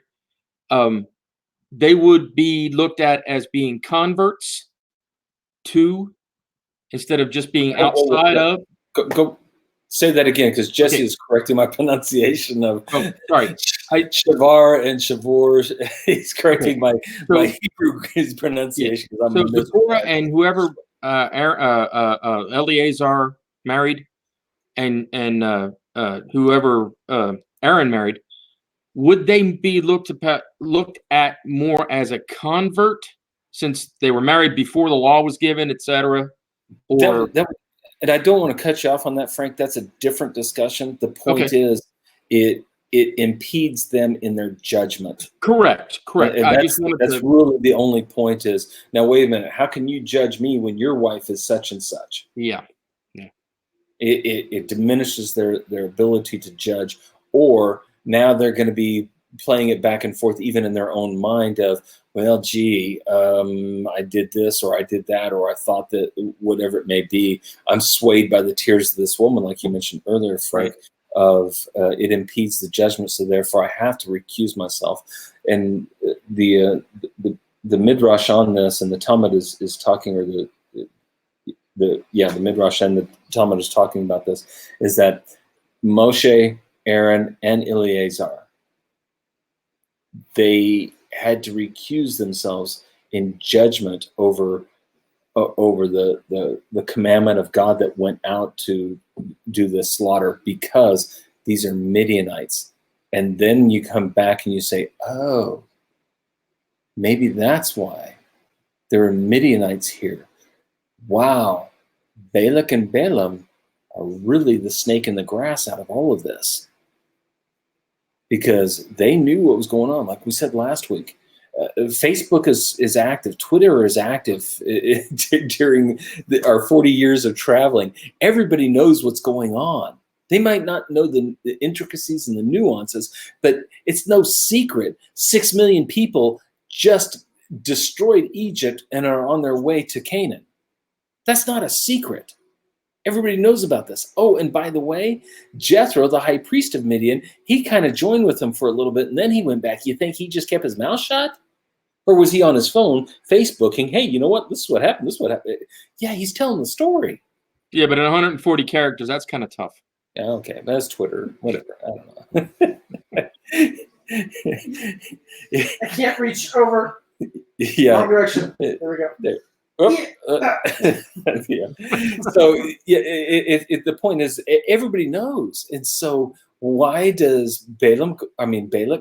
they would be looked at as being converts to, instead of just being outside of. Go say that again, because Jesse Okay. is correcting my pronunciation of Sorry. Shavar and Shavor. He's correcting my Hebrew pronunciation. Yeah. So Zipporah and whoever Eleazar married, and whoever Aaron married, would they be looked at more as a convert, since they were married before the law was given, etc.? Or and I don't want to cut you off on that, Frank. That's a different discussion. The point is, it impedes them in their judgment. Correct. And that's really the only point is, now wait a minute, how can you judge me when your wife is such and such? Yeah. It diminishes their ability to judge, or now they're going to be playing it back and forth even in their own mind of, well, gee, I did this or I did that, or I thought that, whatever it may be. I'm swayed by the tears of this woman, like you mentioned earlier, Frank, of it impedes the judgment, so therefore I have to recuse myself. And the Midrash on this, and the Talmud is talking, or the Midrash and the Talmud is talking about this, is that Moshe, Aaron, and Eleazar, they had to recuse themselves in judgment over the commandment of God that went out to do the slaughter, because these are Midianites. And then you come back and you say, oh, maybe that's why there are Midianites here. Wow, Balak and Balaam are really the snake in the grass out of all of this, because they knew what was going on. Like we said last week, Facebook is active. Twitter is active during our 40 years of traveling. Everybody knows what's going on. They might not know the intricacies and the nuances, but it's no secret 6 million people just destroyed Egypt and are on their way to Canaan. That's not a secret. Everybody knows about this. Oh, and by the way, Jethro, the high priest of Midian, he kind of joined with them for a little bit, and then he went back. You think he just kept his mouth shut? Or was he on his phone Facebooking, hey, you know what? This is what happened. This is what happened. Yeah, he's telling the story. Yeah, but in 140 characters, that's kind of tough. Yeah, okay. That's Twitter. Whatever. I don't know. I can't reach over. Yeah. Wrong direction. There we go. There. Yeah. So the point is, everybody knows, and so why does Balak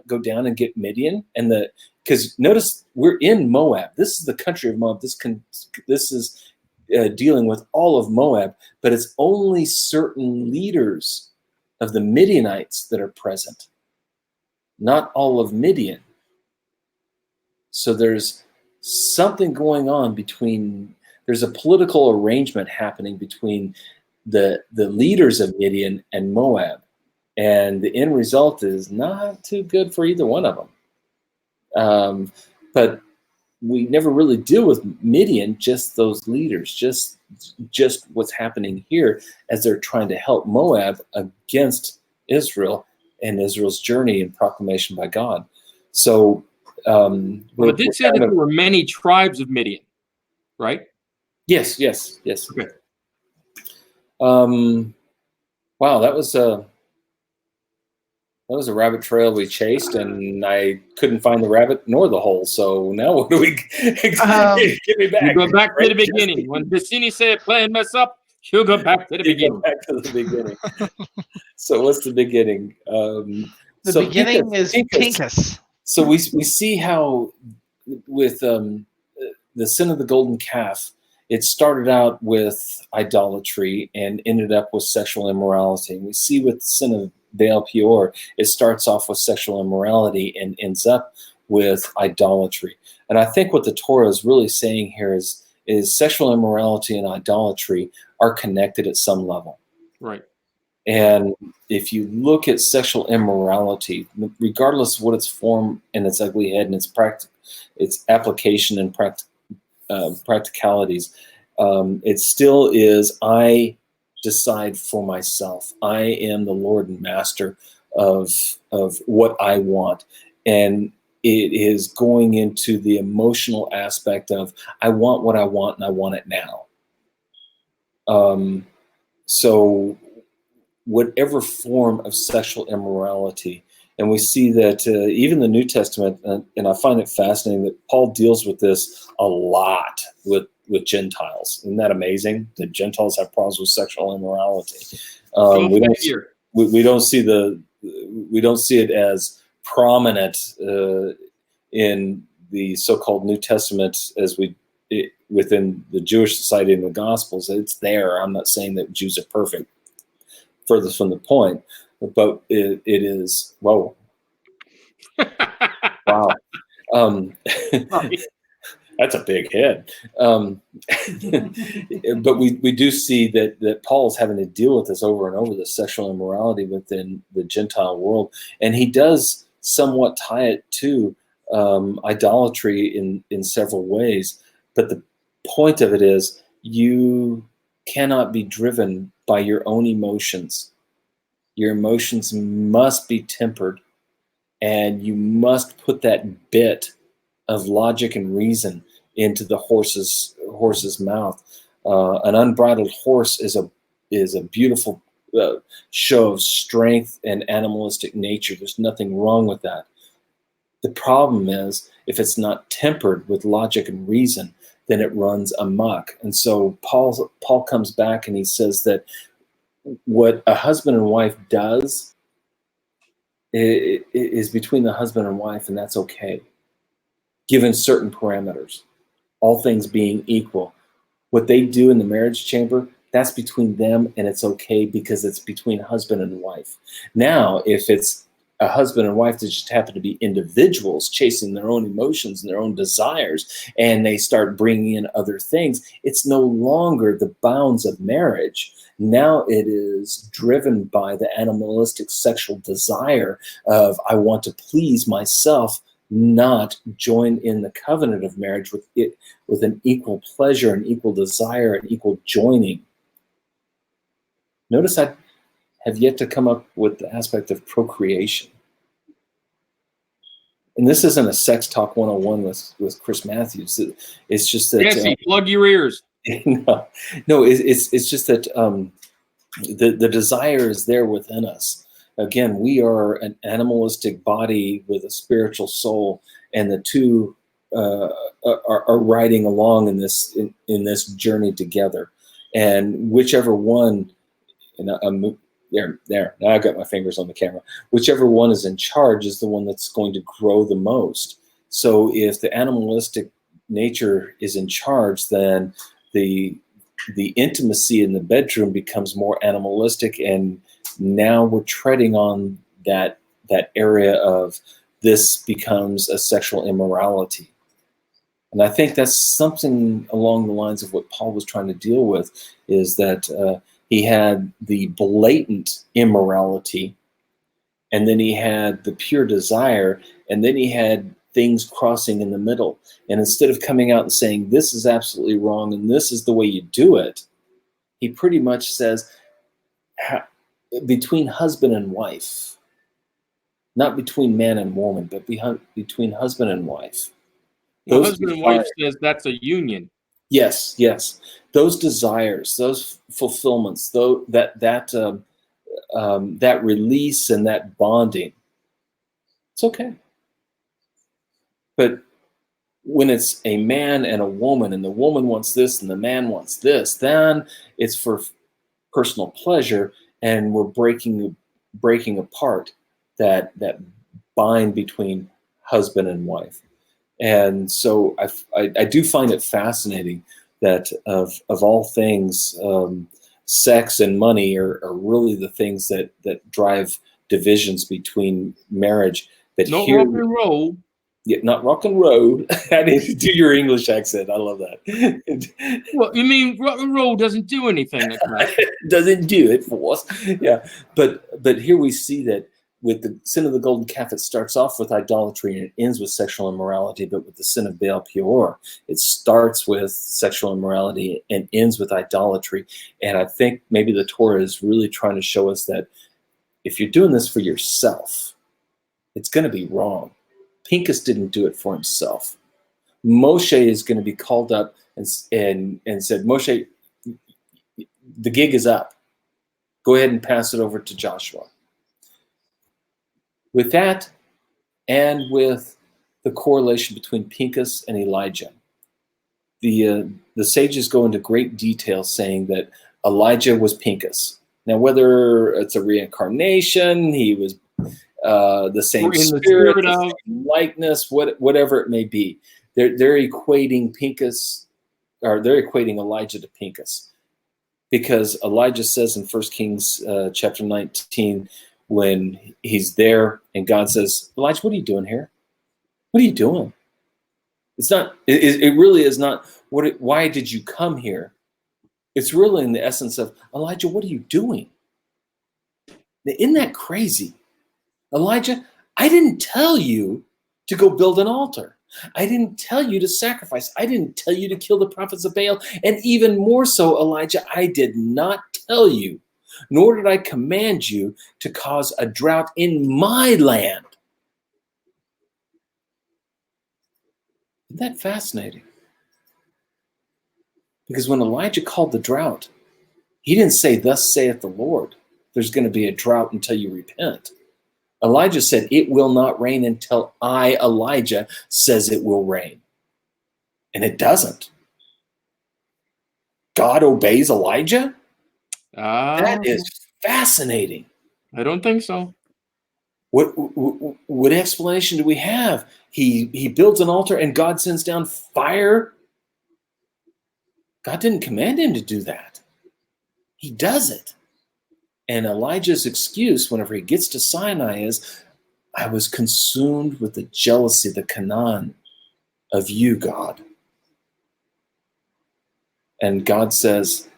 go down and get Midian? And because notice we're in Moab. This is the country of Moab. This is dealing with all of Moab, but it's only certain leaders of the Midianites that are present, not all of Midian. So there's something going on there's a political arrangement happening between the leaders of Midian and Moab, and the end result is not too good for either one of them. But we never really deal with Midian, just those leaders, just what's happening here as they're trying to help Moab against Israel and Israel's journey and proclamation by God. So well, it did say that there were many tribes of Midian, right? Yes. Okay. Wow, that was a rabbit trail we chased, and I couldn't find the rabbit nor the hole. So now what do we give me back? You go back to Right, the beginning. Jesse? When Bassini said playing mess up, you go back to the You beginning. go back to the beginning. So what's the beginning? The So beginning is Pincus. Pincus. So we see how with the sin of the golden calf, it started out with idolatry and ended up with sexual immorality. And we see with the sin of Baal Peor, it starts off with sexual immorality and ends up with idolatry. And I think what the Torah is really saying here is sexual immorality and idolatry are connected at some level. Right. And if you look at sexual immorality, regardless of what its form and its ugly head and its application and practicalities, it still is, I decide for myself. I am the Lord and Master of what I want. And it is going into the emotional aspect of, I want what I want and I want it now. So whatever form of sexual immorality, and we see that even the New Testament, and I find it fascinating that Paul deals with this a lot with Gentiles. Isn't that amazing? That Gentiles have problems with sexual immorality. We don't see it as prominent in the so-called New Testament as within the Jewish society and the Gospels. It's there. I'm not saying that Jews are perfect. Furthest from the point, but it is, whoa. Wow. That's a big head. But we do see that Paul is having to deal with this over and over, the sexual immorality within the Gentile world. And he does somewhat tie it to idolatry in several ways. But the point of it is, you cannot be driven by your own emotions. Your emotions must be tempered, and you must put that bit of logic and reason into the horse's mouth. An unbridled horse is a beautiful show of strength and animalistic nature. There's nothing wrong with that. The problem is, if it's not tempered with logic and reason, then it runs amok. And so Paul comes back and he says that what a husband and wife does is between the husband and wife, and that's okay, given certain parameters, all things being equal. What they do in the marriage chamber, that's between them, and it's okay because it's between husband and wife. Now, if it's a husband and wife that just happen to be individuals chasing their own emotions and their own desires, and they start bringing in other things, it's no longer the bounds of marriage. Now it is driven by the animalistic sexual desire of, I want to please myself, not join in the covenant of marriage with an equal pleasure and equal desire and equal joining. Notice I have yet to come up with the aspect of procreation. And this isn't a sex talk 101 with Chris Matthews. It's just that Jesse, plug your ears. No, it's just that the desire is there within us. Again, we are an animalistic body with a spiritual soul, and the two are riding along in this journey together. And whichever one, and there. Now I've got my fingers on the camera. Whichever one is in charge is the one that's going to grow the most. So if the animalistic nature is in charge, then the intimacy in the bedroom becomes more animalistic, and now we're treading on that area of this becomes a sexual immorality. And I think that's something along the lines of what Paul was trying to deal with, is that he had the blatant immorality, and then he had the pure desire, and then he had things crossing in the middle. And instead of coming out and saying, this is absolutely wrong and this is the way you do it, he pretty much says, between husband and wife, not between man and woman, but between husband and wife. Well, husband and wife says that's a union. Yes, yes. Those desires, those fulfillments, though that release and that bonding, it's okay. But when it's a man and a woman, and the woman wants this and the man wants this, then it's for personal pleasure, and we're breaking apart that bind between husband and wife. And so I do find it fascinating that of all things, sex and money are really the things that drive divisions between marriage. But No here, rock and roll. yeah, not rock and roll. I need to do your English accent. I love that. Well, you mean rock and roll doesn't do anything like that? Doesn't do it for us. Yeah, but here we see that with the sin of the golden calf, it starts off with idolatry and it ends with sexual immorality. But with the sin of Baal Peor, it starts with sexual immorality and ends with idolatry. And I think maybe the Torah is really trying to show us that if you're doing this for yourself, it's going to be wrong. Pincus didn't do it for himself. Moshe is going to be called up and said, Moshe, the gig is up. Go ahead and pass it over to Joshua. With that, and with the correlation between Pincus and Elijah, the sages go into great detail saying that Elijah was Pincus. Now, whether it's a reincarnation, he was the same spirit, the same likeness, whatever it may be, they're equating Pincus, or they're equating Elijah to Pincus, because Elijah says in 1 Kings chapter 19, when he's there and God says, Elijah, what are you doing here? What are you doing? It's not. It really is not. Why did you come here? It's really in the essence of, Elijah, what are you doing? Isn't that crazy? Elijah, I didn't tell you to go build an altar. I didn't tell you to sacrifice. I didn't tell you to kill the prophets of Baal. And even more so, Elijah, I did not tell you, nor did I command you to cause a drought in my land. Isn't that fascinating? Because when Elijah called the drought, he didn't say, thus saith the Lord, there's going to be a drought until you repent. Elijah said, it will not rain until I, Elijah, says it will rain. And it doesn't. God obeys Elijah? That is fascinating. I don't think so. What explanation do we have? He builds an altar and God sends down fire. God didn't command him to do that. He does it. And Elijah's excuse whenever he gets to Sinai is, I was consumed with the jealousy, the Canaan of you, God. And God says,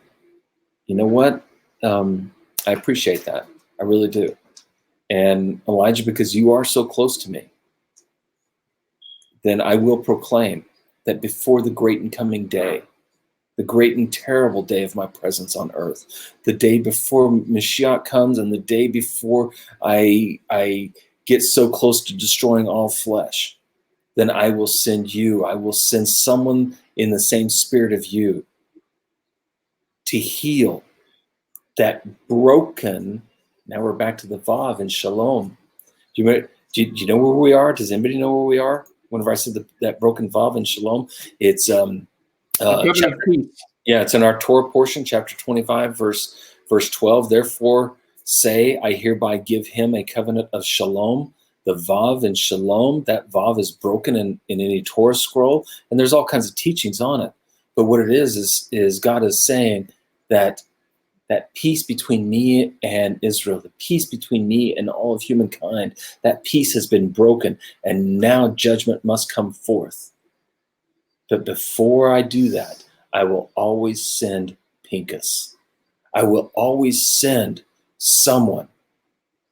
you know what? I appreciate that. I really do. And Elijah, because you are so close to me, then I will proclaim that before the great and coming day, the great and terrible day of my presence on earth, the day before Mashiach comes and the day before I get so close to destroying all flesh, then I will send you. I will send someone in the same spirit of you to heal that broken. Now we're back to the Vav and Shalom. Do you know where we are? Does anybody know where we are? Whenever I said that broken Vav and Shalom, it's it's in our Torah portion, chapter 25, verse 12. Therefore say, I hereby give him a covenant of Shalom. The Vav and Shalom, that Vav is broken in any Torah scroll, and there's all kinds of teachings on it. But what it is God is saying that peace between me and Israel, the peace between me and all of humankind, that peace has been broken, and now judgment must come forth. But before I do that, I will always send Pincus. I will always send someone.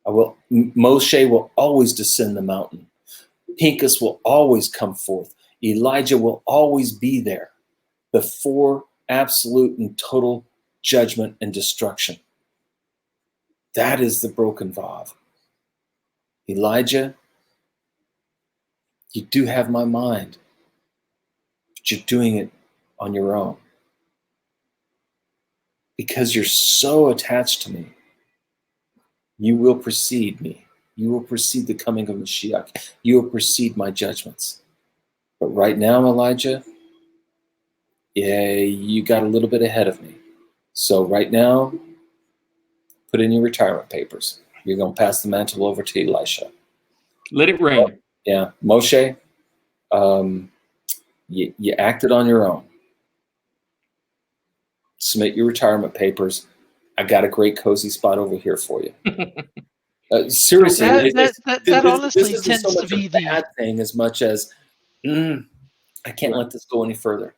Moshe will always descend the mountain. Pincus will always come forth. Elijah will always be there before absolute and total judgment and destruction. That is the broken Vav. Elijah, you do have my mind, but you're doing it on your own. Because you're so attached to me, you will precede me. You will precede the coming of Mashiach. You will precede my judgments. But right now, Elijah, yeah, you got a little bit ahead of me. So right now, put in your retirement papers. You're going to pass the mantle over to Elisha. Let it rain. Yeah, Moshe, you acted on your own. Submit your retirement papers. I got a great cozy spot over here for you. Seriously, That honestly this isn't tends so to much be a bad thing as much as I can't let this go any further.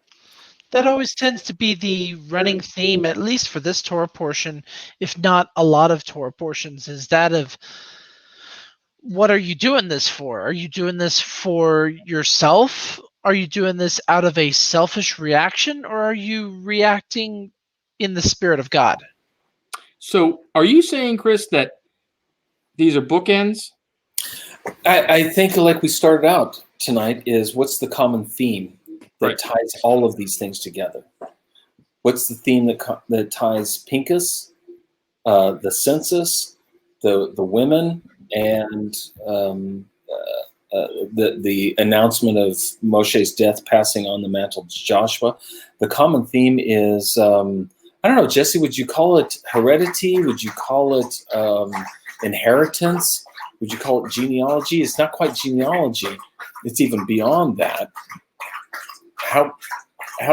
that always tends to be the running theme, at least for this Torah portion, if not a lot of Torah portions, is that of what are you doing this for? Are you doing this for yourself? Are you doing this out of a selfish reaction, or are you reacting in the spirit of God? So are you saying, Chris, that these are bookends? I think, like we started out tonight, is what's the common theme that ties all of these things together? What's the theme that ties Pincus, the census, the women, and the announcement of Moshe's death, passing on the mantle to Joshua? The common theme is, I don't know, Jesse, would you call it heredity? Would you call it inheritance? Would you call it genealogy? It's not quite genealogy. It's even beyond that. How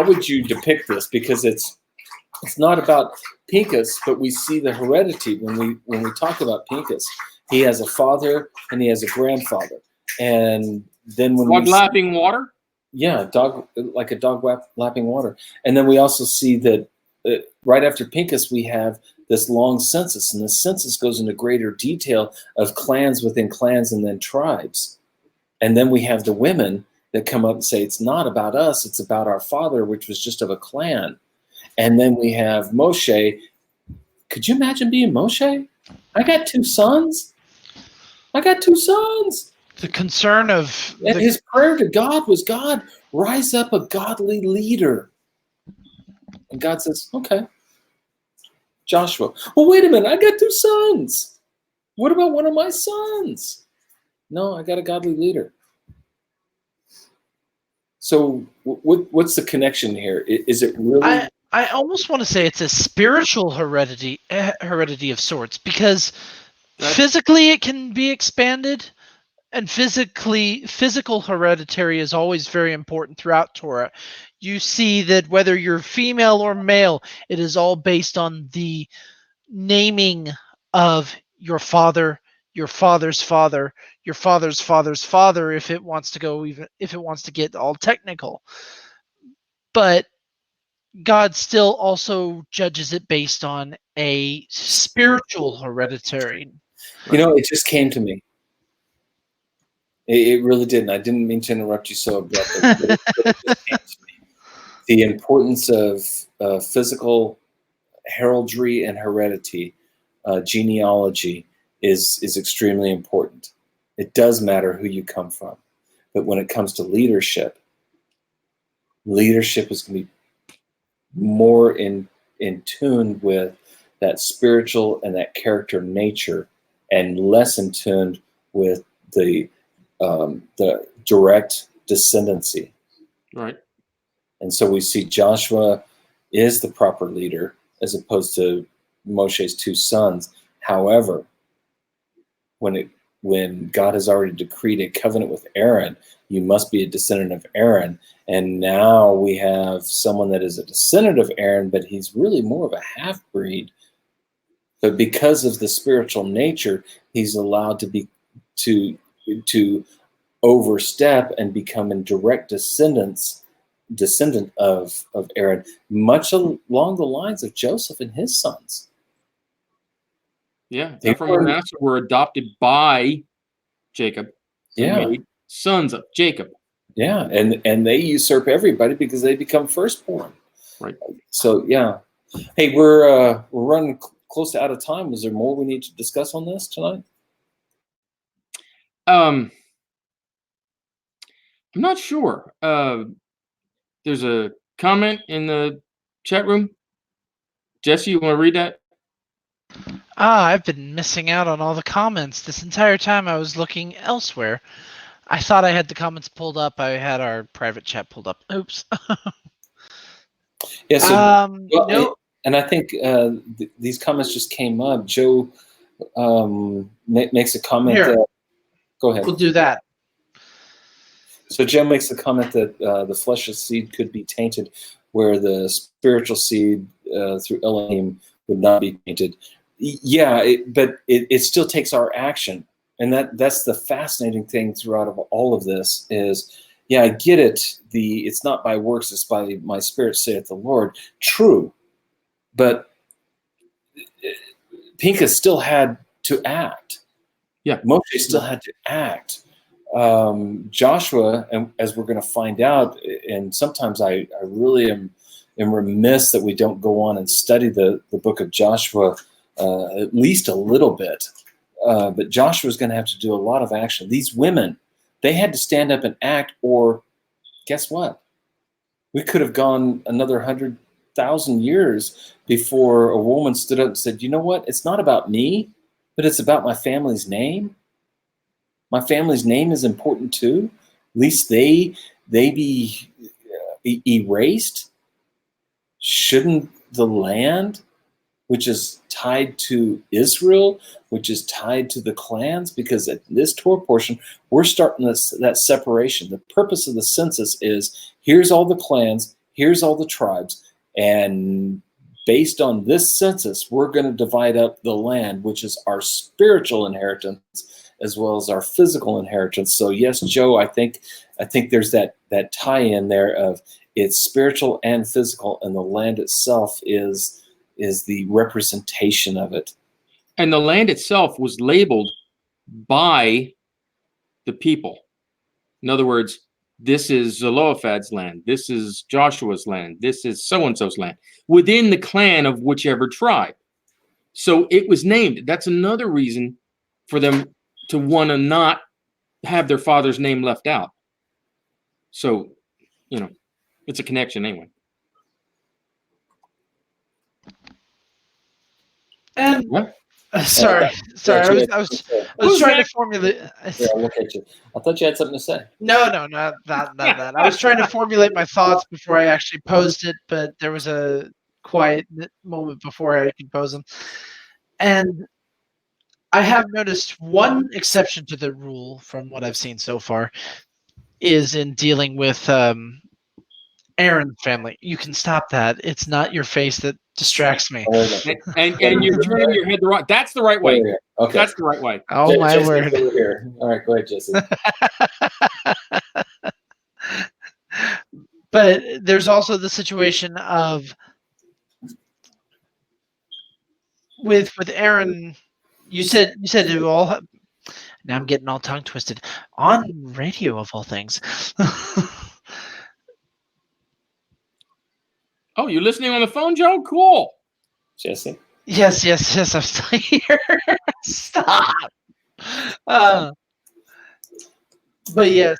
would you depict this? Because it's not about Pincus, but we see the heredity when we talk about Pincus. He has a father and he has a grandfather, and then when dog lapping water. Yeah, like a dog lapping water, and then we also see that right after Pincus we have this long census, and the census goes into greater detail of clans within clans and then tribes, and then we have the women that come up and say it's not about us, it's about our father, which was just of a clan. And then we have Moshe. Could you imagine being Moshe? I got two sons. The concern of And his prayer to God was, God, rise up a godly leader. And God says, okay. Joshua, well, wait a minute. I got two sons. What about one of my sons? No, I got a godly leader. So what's the connection here? Is it really? I almost want to say it's a spiritual heredity of sorts, because physically it can be expanded, and physical hereditary is always very important throughout Torah. You see that whether you're female or male, it is all based on the naming of your father, your father's father, your father's father's father, if it wants to get all technical. But God still also judges it based on a spiritual hereditary. You know, it just came to me. It really didn't. I didn't mean to interrupt you so abruptly. But it really just came to me. The importance of physical heraldry and heredity, genealogy, is extremely important. It does matter who you come from. But when it comes to leadership is going to be more in tune with that spiritual and that character nature, and less in tune with the direct descendancy. Right. And so we see Joshua is the proper leader as opposed to Moshe's two sons. However, when God has already decreed a covenant with Aaron, you must be a descendant of Aaron. And now we have someone that is a descendant of Aaron, but he's really more of a half-breed. But because of the spiritual nature, he's allowed to overstep and become a direct descendant of Aaron, much along the lines of Joseph and his sons. Yeah, Ephraim and Manasseh were adopted by Jacob. Yeah, made sons of Jacob. Yeah, and they usurp everybody because they become firstborn. Right. So yeah, hey, we're running close to out of time. Is there more we need to discuss on this tonight? I'm not sure. There's a comment in the chat room? Jesse, you want to read that? I've been missing out on all the comments. This entire time I was looking elsewhere. I thought I had the comments pulled up. I had our private chat pulled up. Oops. Yeah. So, well, no. and I think these comments just came up. Joe makes a comment. Here. Go ahead. We'll do that. So Joe makes a comment that the fleshless seed could be tainted, where the spiritual seed through Elohim would not be tainted. Yeah, but it still takes our action, and that's the fascinating thing throughout of all of this is, yeah, I get it. It's not by works; it's by my spirit, saith the Lord. True, but Pinchas still had to act. Yeah, Moshe still had to act. Joshua, and as we're going to find out, and sometimes I really am remiss that we don't go on and study the book of Joshua at least a little bit. But Joshua is going to have to do a lot of action. These women, they had to stand up and act, or guess what? We could have gone another 100,000 years before a woman stood up and said, you know what? It's not about me, but it's about my family's name. My family's name is important too. At least they be erased. Shouldn't the land, which is tied to Israel, which is tied to the clans, because at this Torah portion, we're starting that separation. The purpose of the census is, here's all the clans, here's all the tribes, and based on this census, we're going to divide up the land, which is our spiritual inheritance, as well as our physical inheritance. So yes, Joe, I think there's that tie-in there of it's spiritual and physical, and the land itself is the representation of it. And the land itself was labeled by the people. In other words, this is Zelophehad's land, this is Joshua's land, this is so-and-so's land, within the clan of whichever tribe. So it was named. That's another reason for them to want to not have their father's name left out. So, it's a connection anyway. And What? sorry. I was trying to formulate. Yeah, look at you. I thought you had something to say. No, not that. I was trying to formulate my thoughts before I actually posed it, but there was a quiet moment before I could pose them. And I have noticed one exception to the rule from what I've seen so far is in dealing with Aaron's family. You can stop that. It's not your face that distracts me. And you're turning your head the right. That's the right way. Okay. That's the right way. Oh, my Jesse's word. over here. All right, go ahead, Jesse. But there's also the situation of with Aaron. You said it all. Now I'm getting all tongue twisted on radio of all things. Oh, you're listening on the phone, Joe? Cool. Jesse. Yes. I'm still here. Stop. But yes,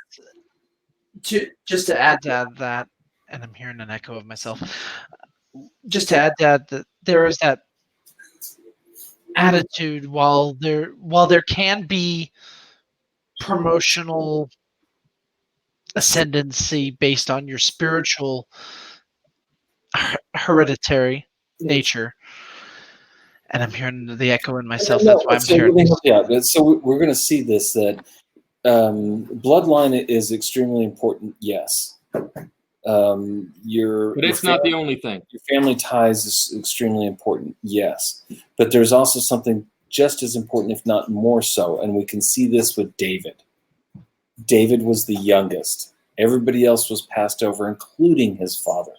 just to add to that, and I'm hearing an echo of myself. Just to add that there is that attitude while there can be promotional ascendancy based on your spiritual hereditary nature, and I'm hearing the echo in myself. That's why I'm hearing. Yeah, so we're going to see this, that bloodline is extremely important. Yes. But it's not the only thing. Your family ties is extremely important. Yes. But there's also something just as important, if not more so. And we can see this with David. David was the youngest. Everybody else was passed over, including his father.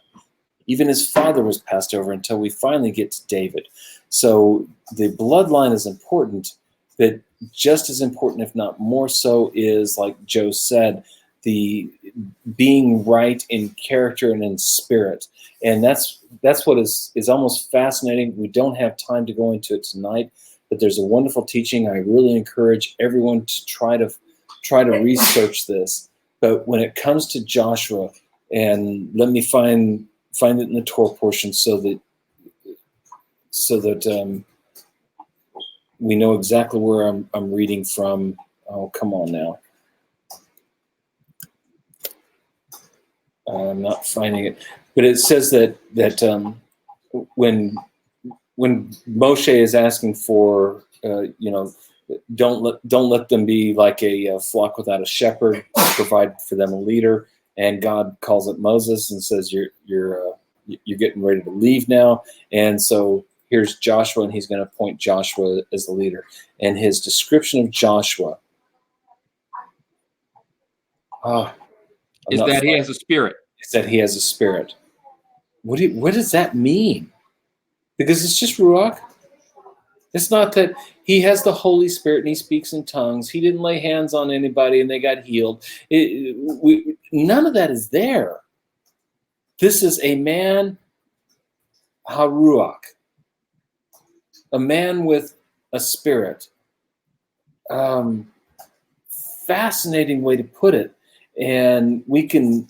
Even his father was passed over until we finally get to David. So the bloodline is important, but just as important, if not more so, is, like Joe said, the being right in character and in spirit. And that's what is almost fascinating. We don't have time to go into it tonight, but there's a wonderful teaching. I really encourage everyone to try to research this. But when it comes to Joshua, and let me find find it in the Torah portion so that we know exactly where I'm reading from. Oh, come on now. I'm not finding it, but it says that when Moshe is asking for, don't let them be like a flock without a shepherd. Provide for them a leader, and God calls it Moses and says, "You're getting ready to leave now." And so here's Joshua, and he's going to appoint Joshua as the leader. And his description of Joshua is that he has a spirit. Is that he has a spirit. What does that mean? Because it's just Ruach. It's not that he has the Holy Spirit and he speaks in tongues. He didn't lay hands on anybody and they got healed. None of that is there. This is a man, HaRuach, a man with a spirit. Fascinating way to put it. And we can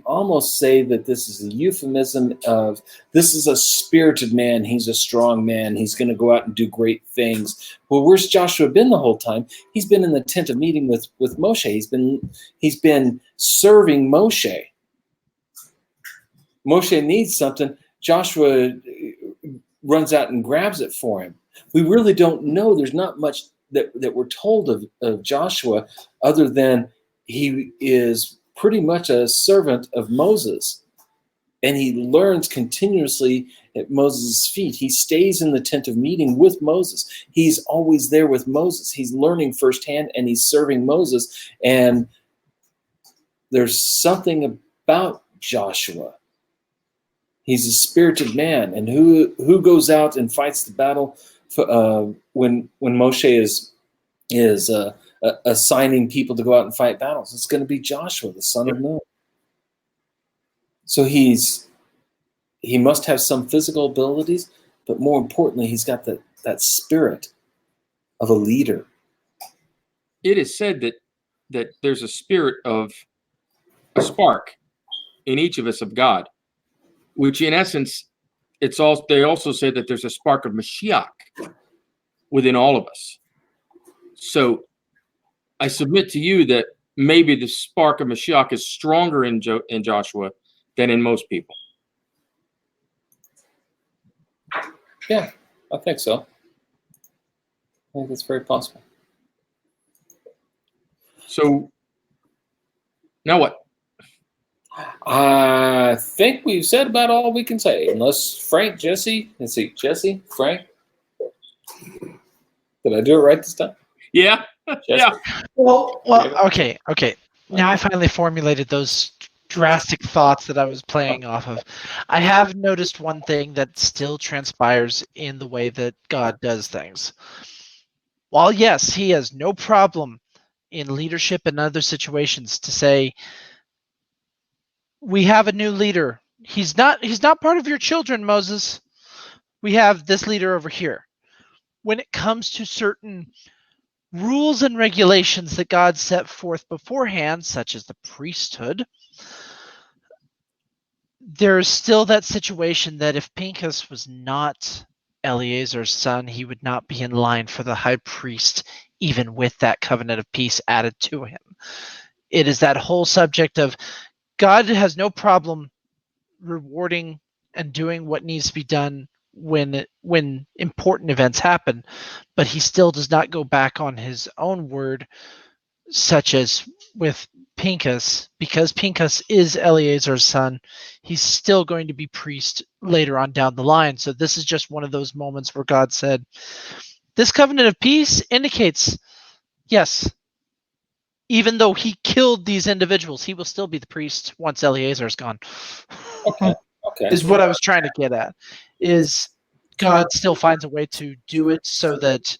almost say that this is a euphemism of, this is a spirited man. He's a strong man. He's going to go out and do great things. Well, where's Joshua been the whole time? He's been in the tent of meeting with Moshe. He's been serving Moshe. Moshe needs something. Joshua runs out and grabs it for him. We really don't know. There's not much that we're told of Joshua other than he is pretty much a servant of Moses, and he learns continuously at Moses' feet. He stays in the tent of meeting with Moses. He's always there with Moses. He's learning firsthand, and he's serving Moses. And there's something about Joshua. He's a spirited man, and who goes out and fights the battle when Moshe is assigning people to go out and fight battles? It's going to be Joshua, the son of Nun. So he must have some physical abilities, but more importantly, he's got that spirit of a leader. It is said that there's a spirit of a spark in each of us of God, which in essence, they also say that there's a spark of Mashiach within all of us. So I submit to you that maybe the spark of Mashiach is stronger in Joshua than in most people. Yeah, I think so. I think that's very possible. So now what? I think we've said about all we can say, unless Frank, Jesse, Frank. Did I do it right this time? Yeah. Yeah. Well, okay. Now I finally formulated those drastic thoughts that I was playing off of. I have noticed one thing that still transpires in the way that God does things. While yes, he has no problem in leadership and other situations to say, we have a new leader. He's not part of your children, Moses. We have this leader over here. When it comes to certain rules and regulations that God set forth beforehand, such as the priesthood, there's still that situation that if Pinchas was not Eleazar's son, he would not be in line for the high priest, even with that covenant of peace added to him. It is that whole subject of God has no problem rewarding and doing what needs to be done when important events happen, but he still does not go back on his own word, such as with Pinchas. Because Pinchas is Eleazar's son, he's still going to be priest later on down the line. So this is just one of those moments where God said, this covenant of peace indicates, yes, even though he killed these individuals, he will still be the priest once Eleazar's gone. Okay. Is what I was trying to get at. Is God still finds a way to do it so that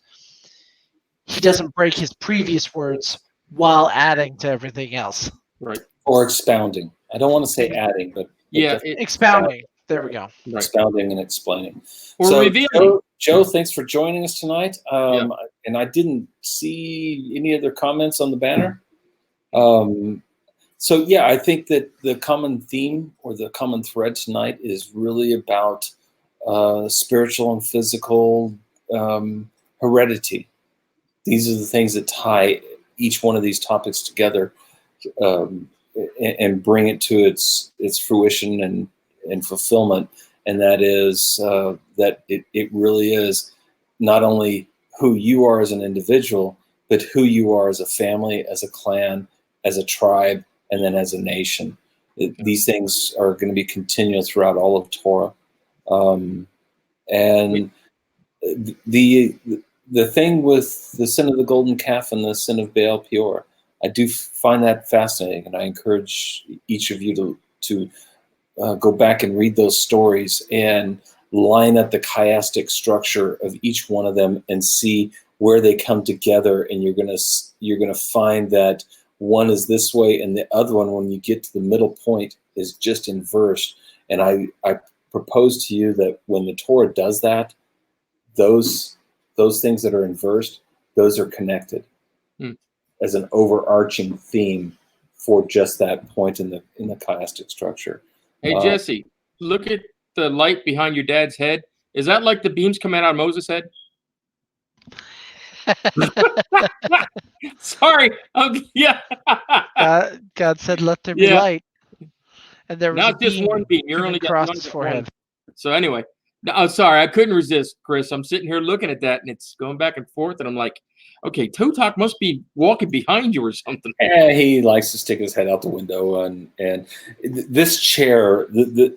he doesn't break his previous words while adding to everything else. Right. Or expounding. I don't want to say adding, but Yeah. Expounding. There we go. Right. Expounding and explaining. Or so, revealing. Joe, thanks for joining us tonight. And I didn't see any other comments on the banner. So yeah, I think that the common theme or the common thread tonight is really about spiritual and physical heredity. These are the things that tie each one of these topics together and bring it to its fruition and fulfillment. And that is that it really is not only who you are as an individual, but who you are as a family, as a clan, as a tribe, and then as a nation. These things are going to be continual throughout all of Torah. And the thing with the sin of the golden calf and the sin of Baal Peor, I do find that fascinating, and I encourage each of you to go back and read those stories and line up the chiastic structure of each one of them and see where they come together. And you're gonna find that one is this way, and the other one, when you get to the middle point, is just inverse. And I propose to you that when the Torah does that, those things that are inversed, those are connected as an overarching theme for just that point in the chiastic structure. Hey, Jesse, look at the light behind your dad's head. Is that like the beams coming out of Moses' head? Sorry. Yeah. God said, "Let there be light," and there was not just one beam. You're only across got his forehead. So anyway, I'm sorry. I couldn't resist, Chris. I'm sitting here looking at that, and it's going back and forth, and I'm like, okay, Totok must be walking behind you or something. Yeah, he likes to stick his head out the window, and this chair.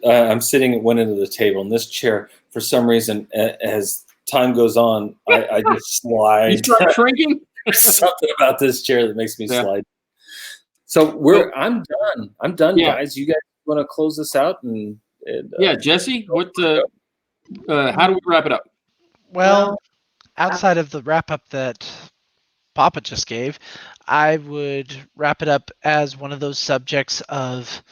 I'm sitting at one end of the table, and this chair, for some reason, as time goes on, I just slide. You start shrinking. There's something about this chair that makes me slide. So I'm done. I'm done, guys. You guys want to close this out? And Jesse, what? How do we wrap it up? Well, outside of the wrap up that Papa just gave, I would wrap it up as one of those subjects of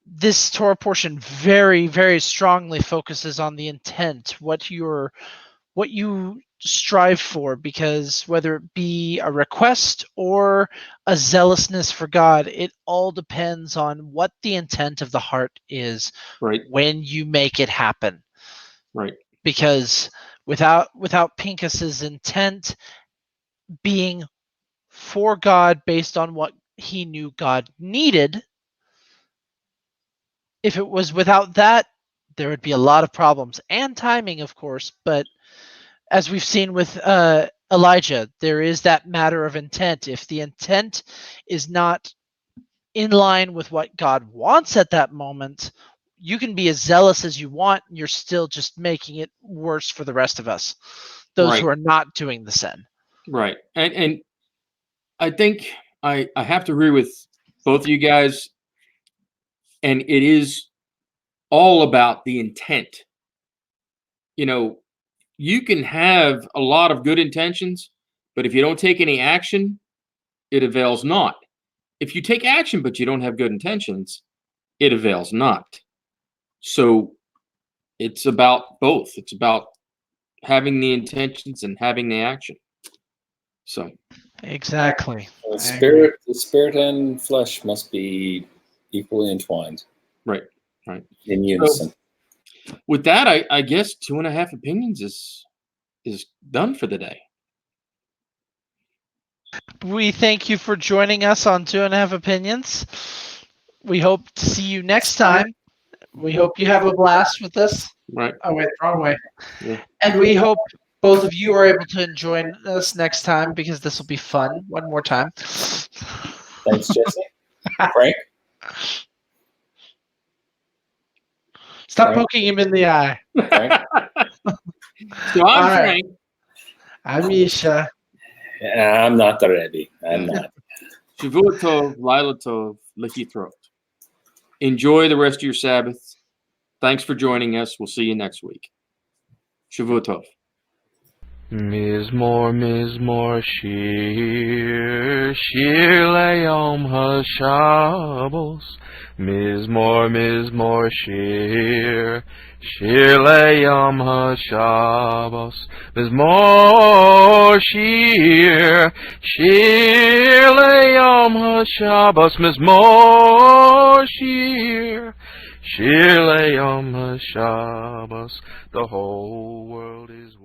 this Torah portion very, very strongly focuses on the intent, what you strive for, because whether it be a request or a zealousness for God, it all depends on what the intent of the heart is when you make it happen. Right. Because without Pincus's intent being for God based on what he knew God needed, if it was without that, there would be a lot of problems and timing, of course. But as we've seen with Elijah, there is that matter of intent. If the intent is not in line with what God wants at that moment, you can be as zealous as you want, and you're still just making it worse for the rest of us, those who are not doing the sin. Right. And I think I have to agree with both of you guys. And it is all about the intent. You know, you can have a lot of good intentions, but if you don't take any action, it avails not. If you take action, but you don't have good intentions, it avails not. So it's about both. It's about having the intentions and having the action. So exactly. The spirit and flesh must be equally entwined. Right. In unison. So, with that, I guess 2.5 opinions is done for the day. We thank you for joining us on 2.5 Opinions. We hope to see you next time. We hope you have a blast with this. Right. Oh, wait, wrong way. Yeah. And we hope both of you are able to join us next time, because this will be fun one more time. Thanks, Jesse. Frank? Stop poking him in the eye. So I'm Frank. I'm Isha. I'm not ready. I'm not. Shavua Tov, Laila Tov, Lehitrot. Enjoy the rest of your Sabbath. Thanks for joining us. We'll see you next week. Shavua Tov. Mizmor, shir, shir leyom ha-Shabbos. Mizmor, shir, shir leyom ha-Shabbos. Mizmor, shir, shir leyom Yom HaShabbos Mizmor Shir. Shir LeYom HaShabbos. The whole world is